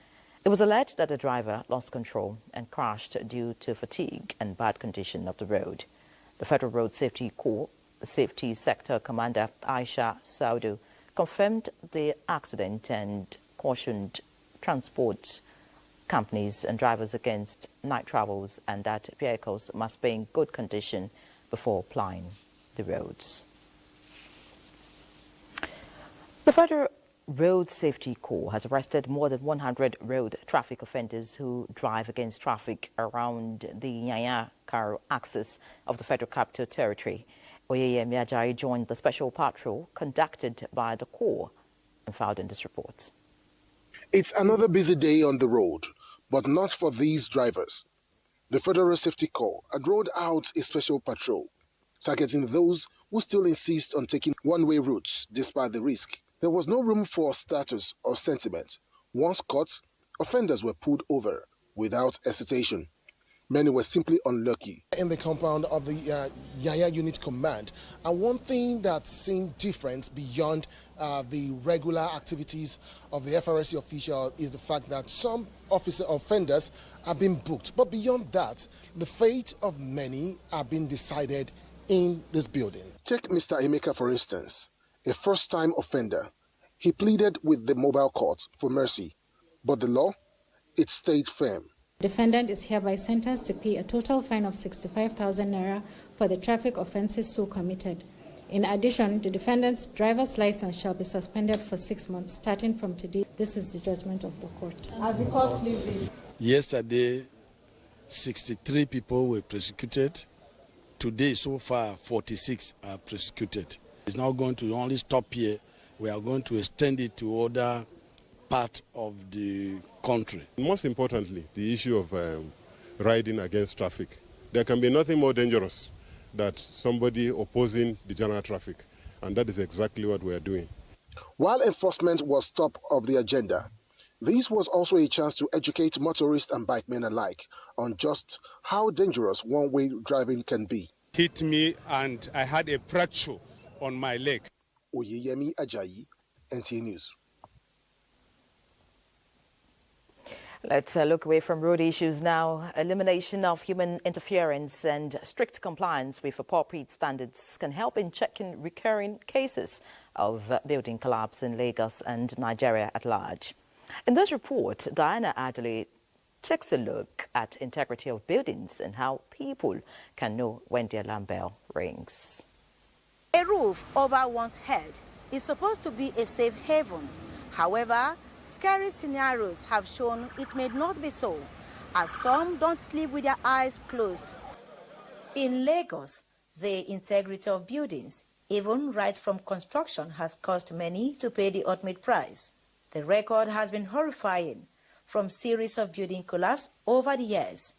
It was alleged that the driver lost control and crashed due to fatigue and bad condition of the road. The Federal Road Safety Corps Safety Sector Commander Aisha Saudu confirmed the accident and cautioned transport companies and drivers against night travels and that vehicles must be in good condition before plying the roads. The Federal Road Safety Corps has arrested more than 100 road traffic offenders who drive against traffic around the Nyanya-Karo axis of the Federal Capital Territory. Oyeye Miajayi joined the special patrol conducted by the Corps and filed in this report. It's another busy day on the road, but not for these drivers. The Federal Safety Corps had rolled out a special patrol, targeting those who still insist on taking one-way routes despite the risk. There was no room for status or sentiment. Once caught, offenders were pulled over without hesitation. Many were simply unlucky. In the compound of the Yaya Unit Command, and one thing that seemed different beyond the regular activities of the FRSC official is the fact that some offenders are being booked. But beyond that, the fate of many are being decided in this building. Take Mr. Emeka, for instance, a first-time offender. He pleaded with the mobile court for mercy, but the law, it stayed firm. Defendant is hereby sentenced to pay a total fine of 65,000 naira for the traffic offences so committed. In addition, the defendant's driver's license shall be suspended for 6 months, starting from today. This is the judgment of the court. As the court pleases. Yesterday, 63 people were prosecuted. Today, so far, 46 are prosecuted. It's not going to only stop here. We are going to extend it to other parts of the country. Most importantly, the issue of riding against traffic. There can be nothing more dangerous than somebody opposing the general traffic, and that is exactly what we are doing. While enforcement was top of the agenda, this was also a chance to educate motorists and bikemen alike on just how dangerous one-way driving can be. Hit me and I had a fracture on my leg. Oyeyemi Ajayi, NTA News. Let's look away from road issues now. Elimination of human interference and strict compliance with appropriate standards can help in checking recurring cases of building collapse in Lagos and Nigeria at large. In this report, Diana Adley takes a look at integrity of buildings and how people can know when the alarm bell rings. A roof over one's head is supposed to be a safe haven. However, scary scenarios have shown it may not be so, as some don't sleep with their eyes closed. In Lagos, the integrity of buildings, even right from construction, has caused many to pay the ultimate price. The record has been horrifying, from series of building collapse over the years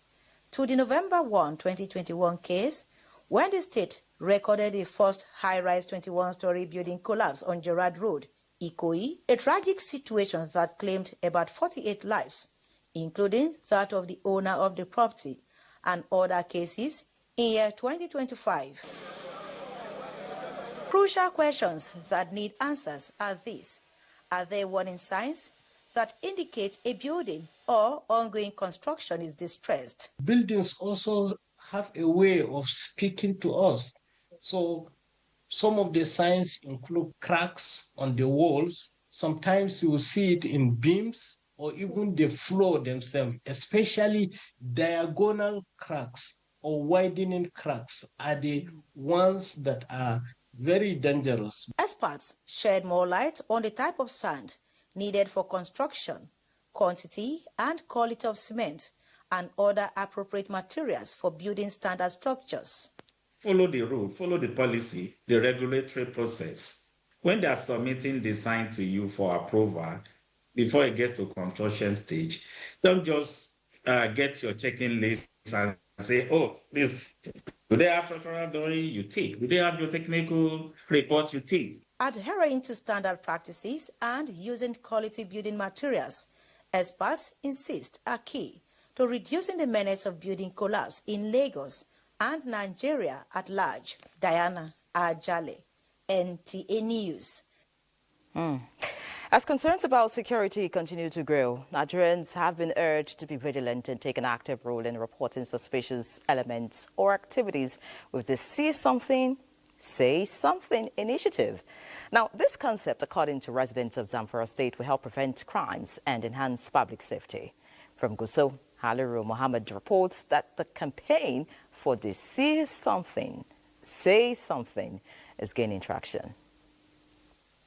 to the November 1, 2021 case, when the state recorded the first high-rise 21-story building collapse on Gerrard Road, Ikoyi, a tragic situation that claimed about 48 lives, including that of the owner of the property, and other cases in year 2025. Crucial questions that need answers are these. Are there warning signs that indicate a building or ongoing construction is distressed? Buildings also have a way of speaking to us. So some of the signs include cracks on the walls. Sometimes you will see it in beams or even the floor themselves, especially diagonal cracks or widening cracks are the ones that are very dangerous. Experts shed more light on the type of sand needed for construction, quantity and quality of cement, and other appropriate materials for building standard structures. Follow the rule, follow the policy, the regulatory process. When they are submitting design to you for approval, before it gets to construction stage, don't just get your checking list and say, oh, please, do they have structural drawing? You take. Do they have your technical reports? You take. Adhering to standard practices and using quality building materials, experts insist are key to reducing the menace of building collapse in Lagos and Nigeria at large. Diana Ajale, NTA News. As concerns about security continue to grow, Nigerians have been urged to be vigilant and take an active role in reporting suspicious elements or activities with the See Something, Say Something initiative. Now, this concept, according to residents of Zamfara State, will help prevent crimes and enhance public safety. From Gusau, Haliru Mohammed reports that the campaign for the See Something, Say Something is gaining traction.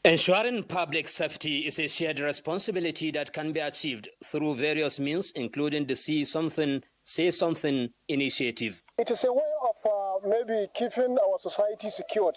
Ensuring public safety is a shared responsibility that can be achieved through various means, including the See Something, Say Something initiative. It is a way of maybe keeping our society secured.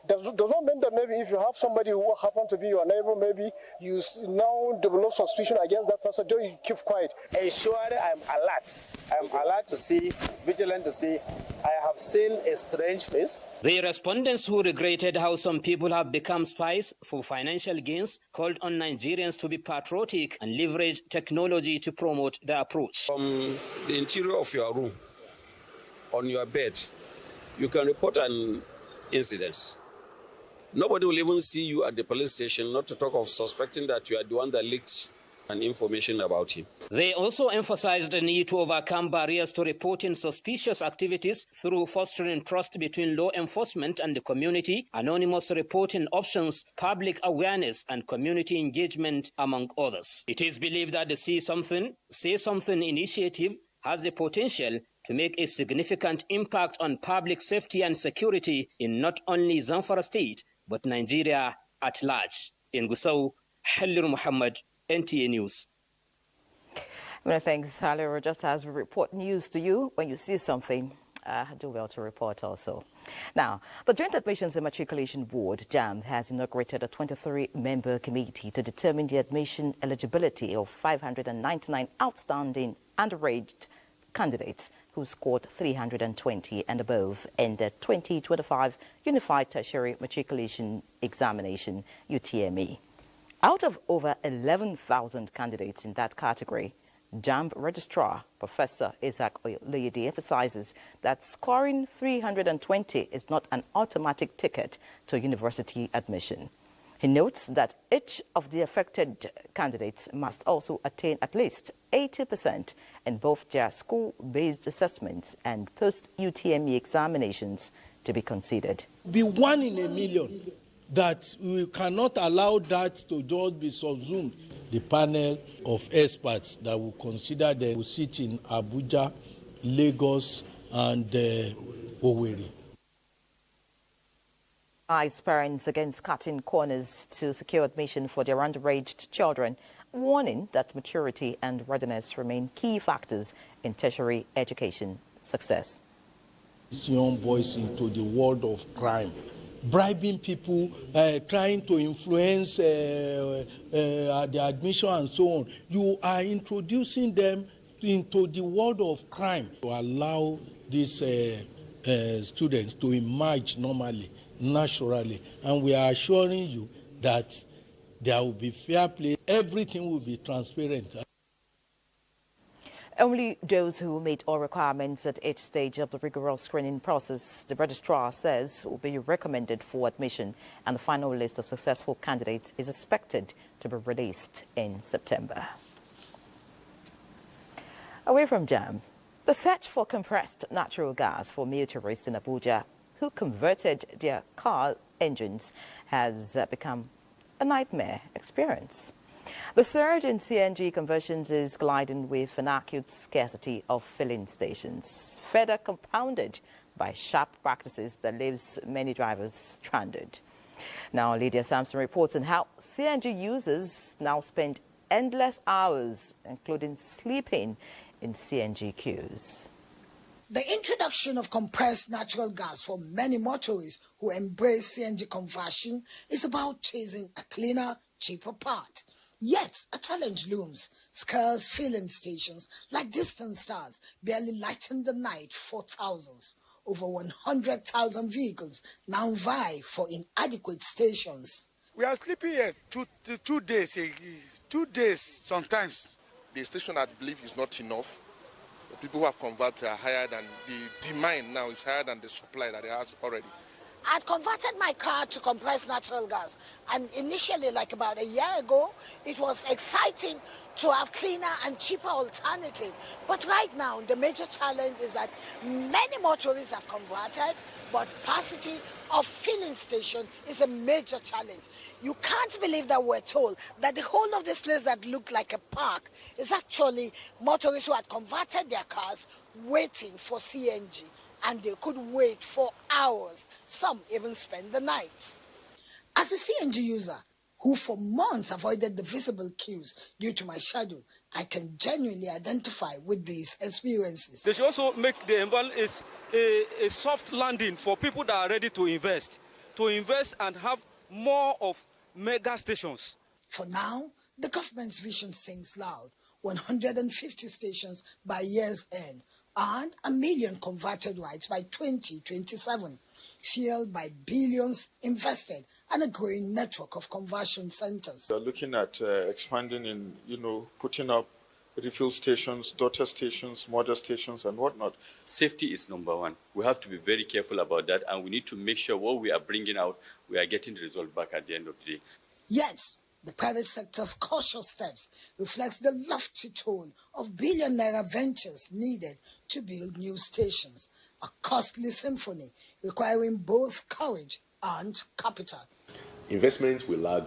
Does not mean that maybe if you have somebody who happens to be your neighbor, maybe you now develop suspicion against that person, don't you keep quiet. Ensure I'm alert. I'm alert to see, vigilant to see. I have seen a strange face. The respondents who regretted how some people have become spies for financial gains called on Nigerians to be patriotic and leverage technology to promote the approach. From the interior of your room, on your bed, you can report an incident. Nobody will even see you at the police station, not to talk of suspecting that you are the one that leaked an information about him. They also emphasized the need to overcome barriers to reporting suspicious activities through fostering trust between law enforcement and the community, anonymous reporting options, public awareness, and community engagement, among others. It is believed that the See Something, Say Something initiative has the potential to make a significant impact on public safety and security in not only Zamfara State, but Nigeria at large. In Gusau, Halil Muhammad, NTA News. Well, thanks, Halil. Just as we report news to you, when you see something, do well to report also. Now, the Joint Admissions and Matriculation Board, JAMB, has inaugurated a 23-member committee to determine the admission eligibility of 599 outstanding underage candidates who scored 320 and above in the 2025 Unified Tertiary Matriculation Examination, UTME. Out of over 11,000 candidates in that category, JAMB Registrar Professor Isaac Oyelede emphasizes that scoring 320 is not an automatic ticket to university admission. He notes that each of the affected candidates must also attain at least 80% in both their school-based assessments and post-UTME examinations to be considered. Be 1 in a million that we cannot allow that to just be subsumed. The panel of experts that will consider them will sit in Abuja, Lagos, and Owerri. Advise parents against cutting corners to secure admission for their underage children, warning that maturity and readiness remain key factors in tertiary education success. Young boys into the world of crime, bribing people, trying to influence the admission and so on. You are introducing them into the world of crime to allow these students to emerge normally, naturally. And we are assuring you that there will be fair play. Everything will be transparent. Only those who meet all requirements at each stage of the rigorous screening process, the registrar says, will be recommended for admission, and the final list of successful candidates is expected to be released in September. Away from JAMB, the search for compressed natural gas for motorists in Abuja who converted their car engines has become a nightmare experience. The surge in CNG conversions is colliding with an acute scarcity of filling stations, further compounded by sharp practices that leaves many drivers stranded. Now, Lydia Sampson reports on how CNG users now spend endless hours, including sleeping in CNG queues. The introduction of compressed natural gas for many motorists who embrace CNG conversion is about chasing a cleaner, cheaper path. Yet, a challenge looms. Scarce filling stations like distant stars barely lighten the night for thousands. Over 100,000 vehicles now vie for inadequate stations. We are sleeping here 2 days, 2 days sometimes. The station, I believe, is not enough. The people who have converted are higher than the demand now is higher than the supply that they have already. I'd converted my car to compressed natural gas, and initially, like about a year ago, it was exciting to have cleaner and cheaper alternative. But right now, the major challenge is that many motorists have converted, but capacity of filling station is a major challenge. You can't believe that we're told that the whole of this place that looked like a park is actually motorists who had converted their cars waiting for CNG. And they could wait for hours. Some even spend the night. As a CNG user who for months avoided the visible queues due to my schedule, I can genuinely identify with these experiences. They should also make the environment a soft landing for people that are ready to invest and have more of mega stations. For now, the government's vision sings loud. 150 stations by year's end, and 1 million converted rides by 2027, fueled by billions invested and a growing network of conversion centers. We're looking at expanding in, putting up refill stations, daughter stations, mother stations, and whatnot. Safety is number one. We have to be very careful about that, and we need to make sure what we are bringing out, we are getting the result back at the end of the day. Yes. The private sector's cautious steps reflects the lofty tone of billion-naira ventures needed to build new stations, a costly symphony requiring both courage and capital. Investments will lag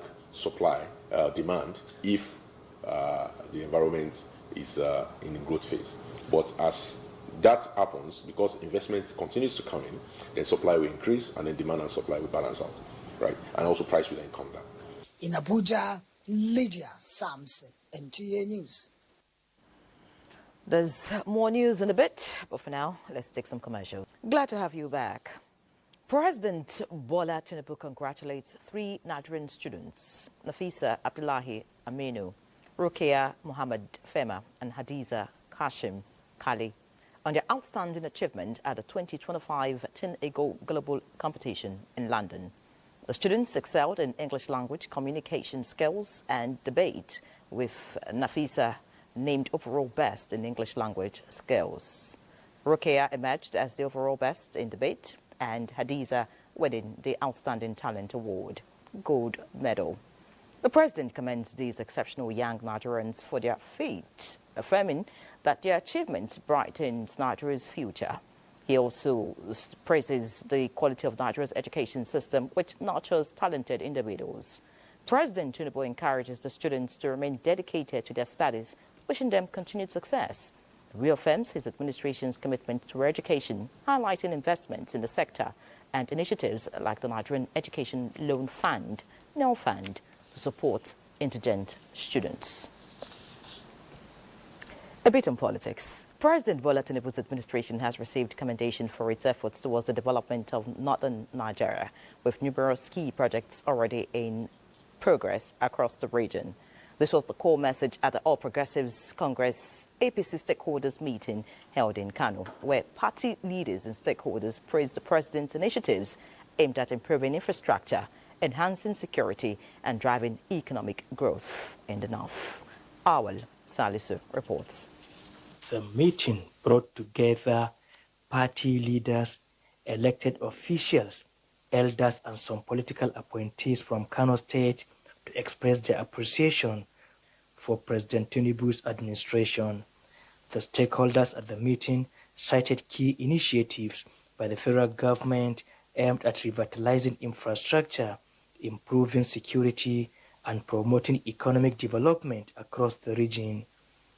demand if the environment is in a growth phase. But as that happens because investment continues to come in, then supply will increase, and then demand and supply will balance out, right? And also price will then come down. In Abuja, Lydia Samson, NTA News. There's more news in a bit, but for now, let's take some commercials. Glad to have you back. President Bola Tinubu congratulates 3 Nigerian students, Nafisa Abdullahi Aminu, Rukia Muhammad Fema, and Hadiza Kashim Kali, on their outstanding achievement at the 2025 Teen Eagle Global Competition in London. The students excelled in English language, communication skills, and debate, with Nafisa named overall best in English language skills. Rukia emerged as the overall best in debate, and Hadiza winning the Outstanding Talent Award, gold medal. The president commends these exceptional young Nigerians for their feat, affirming that their achievements brightens Nigeria's future. He also praises the quality of Nigeria's education system, which nurtures talented individuals. President Tinubu encourages the students to remain dedicated to their studies, wishing them continued success. He reaffirms his administration's commitment to education, highlighting investments in the sector and initiatives like the Nigerian Education Loan Fund, NEL Fund, to support indigent students. A bit on politics. President Bola Tinubu's administration has received commendation for its efforts towards the development of northern Nigeria, with numerous key projects already in progress across the region. This was the core message at the All Progressives Congress APC stakeholders meeting held in Kano, where party leaders and stakeholders praised the president's initiatives aimed at improving infrastructure, enhancing security, and driving economic growth in the north. Awal Salisu reports. The meeting brought together party leaders, elected officials, elders, and some political appointees from Kano State to express their appreciation for President Tinubu's administration. The stakeholders at the meeting cited key initiatives by the federal government aimed at revitalizing infrastructure, improving security, and promoting economic development across the region.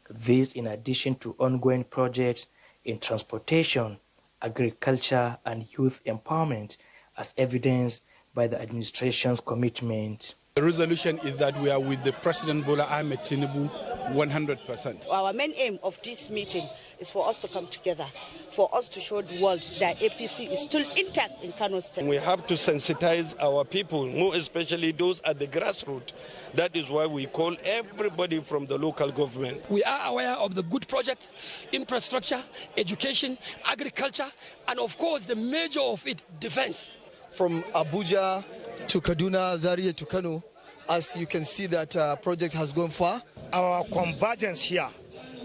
This in addition to ongoing projects in transportation, agriculture, and youth empowerment, as evidenced by the administration's commitment. The resolution is that we are with the President Bola Ahmed Tinubu 100%. Our main aim of this meeting is for us to come together, for us to show the world that APC is still intact in Kano State. We have to sensitize our people, more especially those at the grassroots. That is why we call everybody from the local government. We are aware of the good projects, infrastructure, education, agriculture, and of course the major of it, defense. From Abuja to Kaduna, Zaria to Kano, as you can see that project has gone far. Our convergence here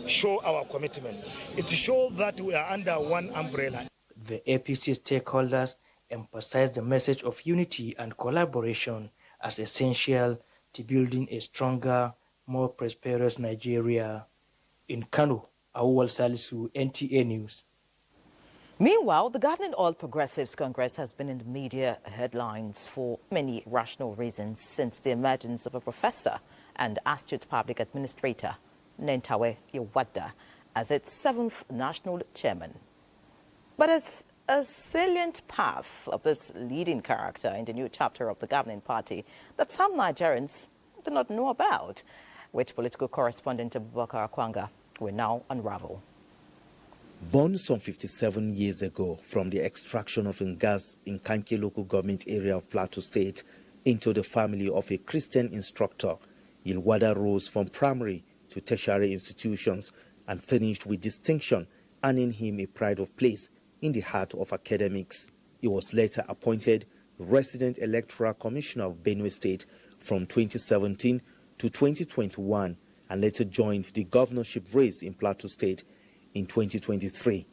show our commitment. It shows that we are under one umbrella. The APC stakeholders emphasized the message of unity and collaboration as essential to building a stronger, more prosperous Nigeria. In Kano, Awal Salisu, NTA News. Meanwhile, the governing All Progressives Congress has been in the media headlines for many rational reasons since the emergence of a professor and astute public administrator, Nentawe Yewada, as its 7th national chairman. But as a salient path of this leading character in the new chapter of the governing party that some Nigerians do not know about, which political correspondent Abubakar Akwanga will now unravel. Born some 57 years ago from the extraction of gas in Kanke local government area of Plateau State into the family of a Christian instructor, Yewada rose from primary to tertiary institutions and finished with distinction, earning him a pride of place in the heart of academics. He was later appointed Resident Electoral Commissioner of Benue State from 2017 to 2021 and later joined the governorship race in Plateau State in 2023,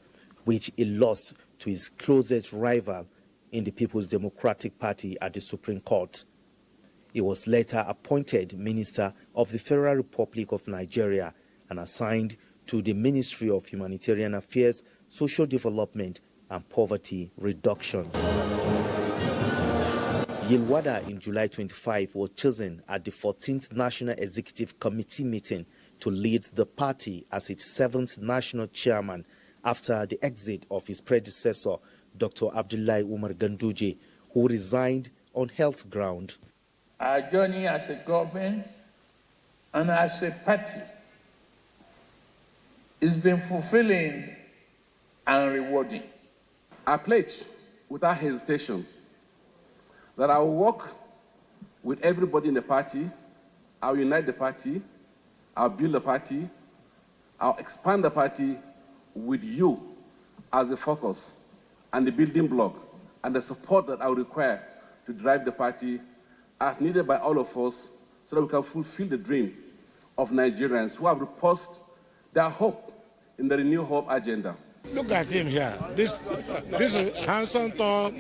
which he lost to his closest rival in the People's Democratic Party at the Supreme Court. He was later appointed Minister of the Federal Republic of Nigeria and assigned to the Ministry of Humanitarian Affairs, Social Development and Poverty Reduction. Yewada in July 25 was chosen at the 14th National Executive Committee meeting to lead the party as its 7th national chairman after the exit of his predecessor, Dr. Abdullahi Umar Ganduje, who resigned on health ground. Our journey as a government and as a party has been fulfilling and rewarding. I pledge without hesitation that I will work with everybody in the party. I'll unite the party. I'll build the party. I'll expand the party with you as the focus and the building block and the support that I will require to drive the party as needed by all of us so that we can fulfill the dream of Nigerians who have reposed their hope in the Renew Hope agenda. Look at him here. This is handsome, tall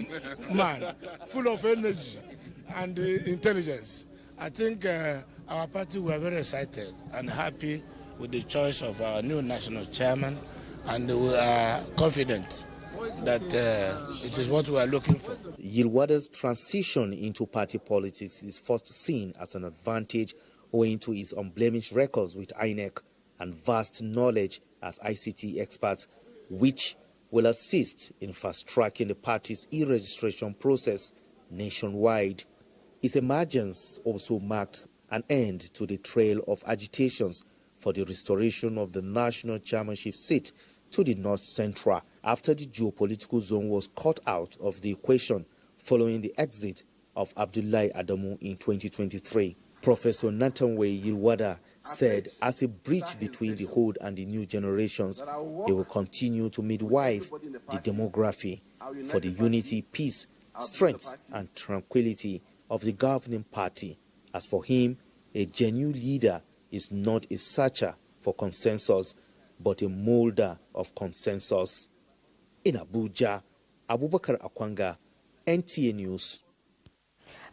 man, full of energy and intelligence. I think our party were very excited and happy with the choice of our new national chairman, and we are confident that it is what we are looking for. Yilwada's transition into party politics is first seen as an advantage owing to his unblemished records with INEC and vast knowledge as ICT expert, which will assist in fast-tracking the party's e-registration process nationwide. His emergence also marked an end to the trail of agitations for the restoration of the national chairmanship seat to the North Central after the geopolitical zone was cut out of the equation following the exit of Abdullahi Adamu in 2023. Professor Natanwe Yilwada said as a bridge between the old and the new generations, he will continue to midwife the demography for the unity, peace, strength and tranquility of the governing party. As for him, a genuine leader is not a searcher for consensus, but a molder of consensus. In Abuja, Abubakar Akwanga, NTA News.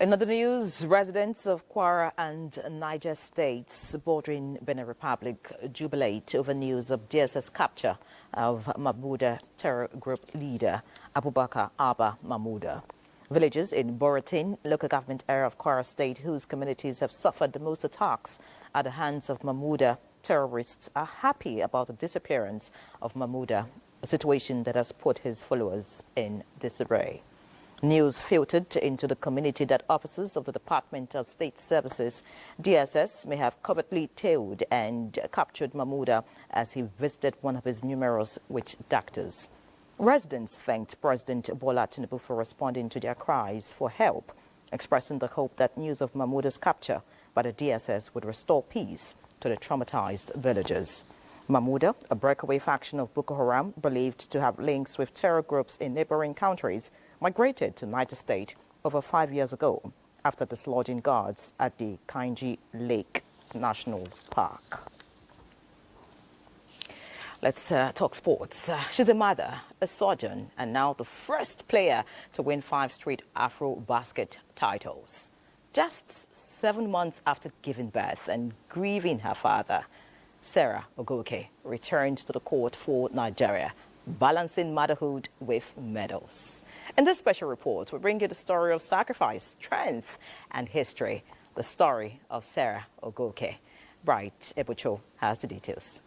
In other news, residents of Kwara and Niger states bordering Benin Republic jubilate over news of DSS capture of Mahmouda terror group leader Abubakar Abba Mahmouda. Villages in Borotin, local government area of Kwara State, whose communities have suffered the most attacks at the hands of Mahmouda terrorists, are happy about the disappearance of Mahmouda, a situation that has put his followers in disarray. News filtered into the community that officers of the Department of State Services, DSS, may have covertly tailed and captured Mahmouda as he visited one of his numerous witch doctors. Residents thanked President Bola Tinubu for responding to their cries for help, expressing the hope that news of Mahmouda's capture by the DSS would restore peace to the traumatized villagers. Mahmouda, a breakaway faction of Boko Haram believed to have links with terror groups in neighboring countries, migrated to Niger State over 5 years ago after dislodging guards at the Kainji Lake National Park. Let's talk sports. She's a mother, a surgeon, and now the first player to win 5 straight Afro basket titles. Just 7 months after giving birth and grieving her father, Sarah Ogoke returned to the court for Nigeria, balancing motherhood with medals. In this special report, we bring you the story of sacrifice, strength, and history. The story of Sarah Ogoke. Bright Ebucho has the details.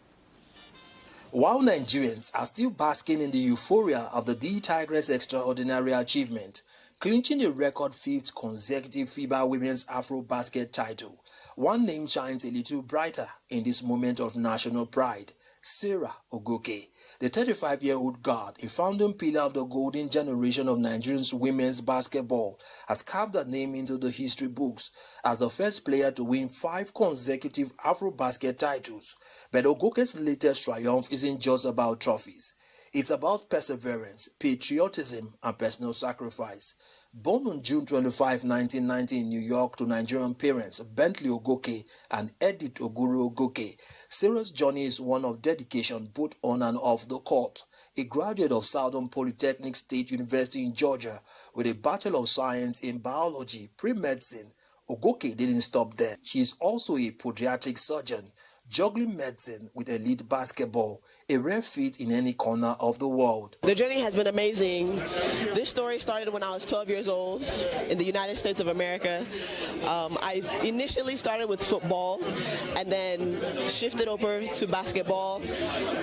While Nigerians are still basking in the euphoria of the D-Tigress' extraordinary achievement, clinching a record 5th consecutive FIBA Women's Afro Basket title, one name shines a little brighter in this moment of national pride: Sarah Ogoke. The 35-year-old guard, a founding pillar of the golden generation of Nigerians women's basketball, has carved her name into the history books as the first player to win 5 consecutive Afro Basket titles. But Ogoke's latest triumph isn't just about trophies. It's about perseverance, patriotism, and personal sacrifice. Born on June 25, 1990 in New York to Nigerian parents Bentley Ogoke and Edith Oguru Ogoke, Sarah's journey is one of dedication both on and off the court. A graduate of Southern Polytechnic State University in Georgia with a Bachelor of Science in Biology, Pre-Medicine, Ogoke didn't stop there. She is also a podiatric surgeon, juggling medicine with elite basketball, a rare feat in any corner of the world. The journey has been amazing. This story started when I was 12 years old in the United States of America. I initially started with football and then shifted over to basketball,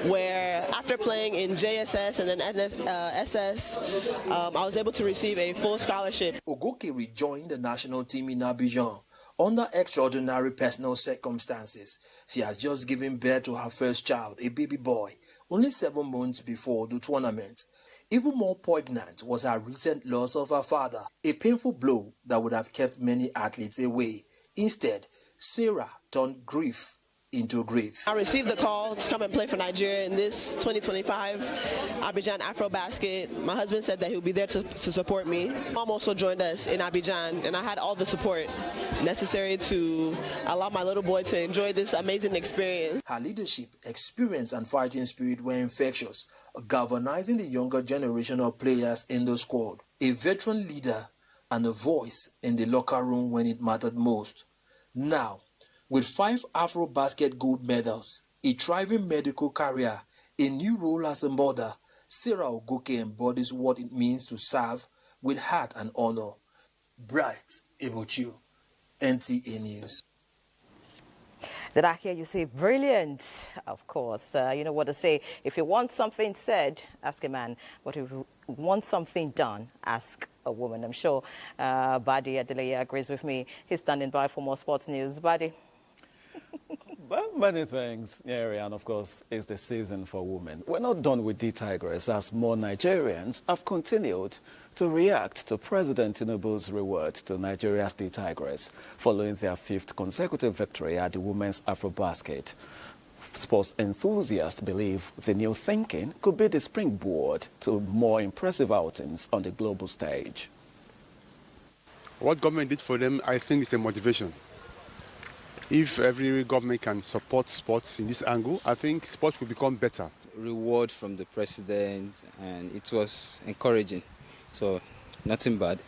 where after playing in JSS and then SS, I was able to receive a full scholarship. Ogoke rejoined the national team in Abuja under extraordinary personal circumstances. She has just given birth to her first child, a baby boy, only 7 months before the tournament. Even more poignant was her recent loss of her father, a painful blow that would have kept many athletes away. Instead, Sarah turned grief into grace. I received the call to come and play for Nigeria in this 2025 Abidjan Afro Basket. My husband said that he would be there to support me. Mom also joined us in Abidjan, and I had all the support necessary to allow my little boy to enjoy this amazing experience. Her leadership, experience, and fighting spirit were infectious, galvanizing the younger generation of players in the squad. A veteran leader and a voice in the locker room when it mattered most. Now, with 5 Afro-Basket gold medals, a thriving medical career, a new role as a mother, Sarah Ogoke embodies what it means to serve with heart and honor. Bright Ebochu, NTA News. Did I hear you say brilliant? Of course. You know what to say. If you want something said, ask a man. But if you want something done, ask a woman. I'm sure Badi Adeleye agrees with me. He's standing by for more sports news. Badi. Well, many things, yeah, and of course, it's the season for women. We're not done with the Tigress, as more Nigerians have continued to react to President Tinubu's reward to Nigeria's the Tigress, following their 5th consecutive victory at the Women's Afrobasket. Sports enthusiasts believe the new thinking could be the springboard to more impressive outings on the global stage. What government did for them, I think, is a motivation. If every government can support sports in this angle, I think sports will become better. Reward from the president, and it was encouraging, so nothing bad.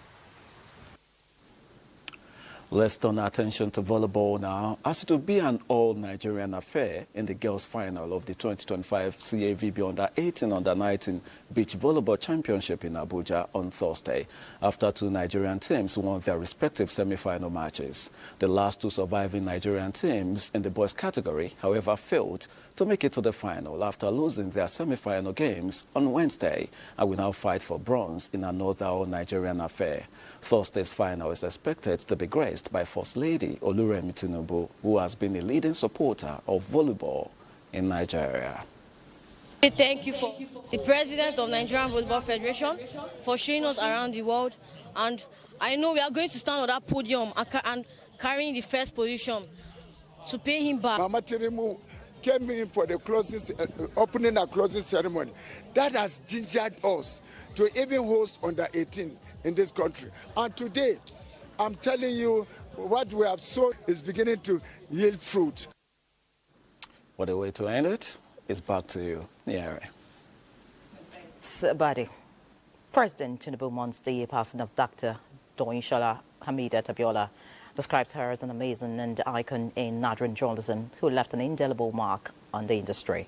Let's turn our attention to volleyball now, as it will be an all-Nigerian affair in the girls' final of the 2025 CAVB Under-18 Under-19 Beach Volleyball Championship in Abuja on Thursday, after 2 Nigerian teams won their respective semi-final matches. The last 2 surviving Nigerian teams in the boys' category, however, failed to make it to the final after losing their semi-final games on Wednesday, and will now fight for bronze in another all-Nigerian affair. Thursday's final is expected to be graced by First Lady Oluremi Tinubu, who has been a leading supporter of volleyball in Nigeria. Thank you for the President of Nigerian Volleyball Federation for showing us around the world, and I know we are going to stand on that podium and carrying the first position to pay him back. Mama Tinubu came in for the opening and closing ceremony. That has gingered us to even host under-18 in this country. And today, I'm telling you, what we have sown is beginning to yield fruit. What a way to end it. It's back to you, Nyere. Badi. President Tinubu mourns the passing of Dr. Doyinshola Hamidat Abiola, describes her as an amazing and icon in Nigerian journalism who left an indelible mark on the industry.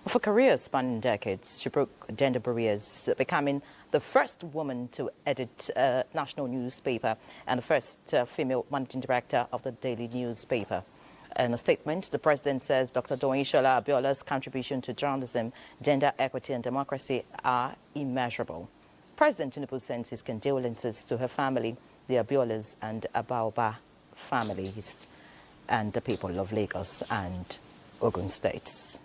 For careers spanning decades, she broke gender barriers, becoming the first woman to edit a national newspaper and the first female managing director of the daily newspaper. In a statement, the president says Dr. Doyinshola Abiola's contribution to journalism, gender equity and democracy are immeasurable. President Tinubu sends his condolences to her family, the Abiolas and Abaoba families, and the people of Lagos and Ogun states.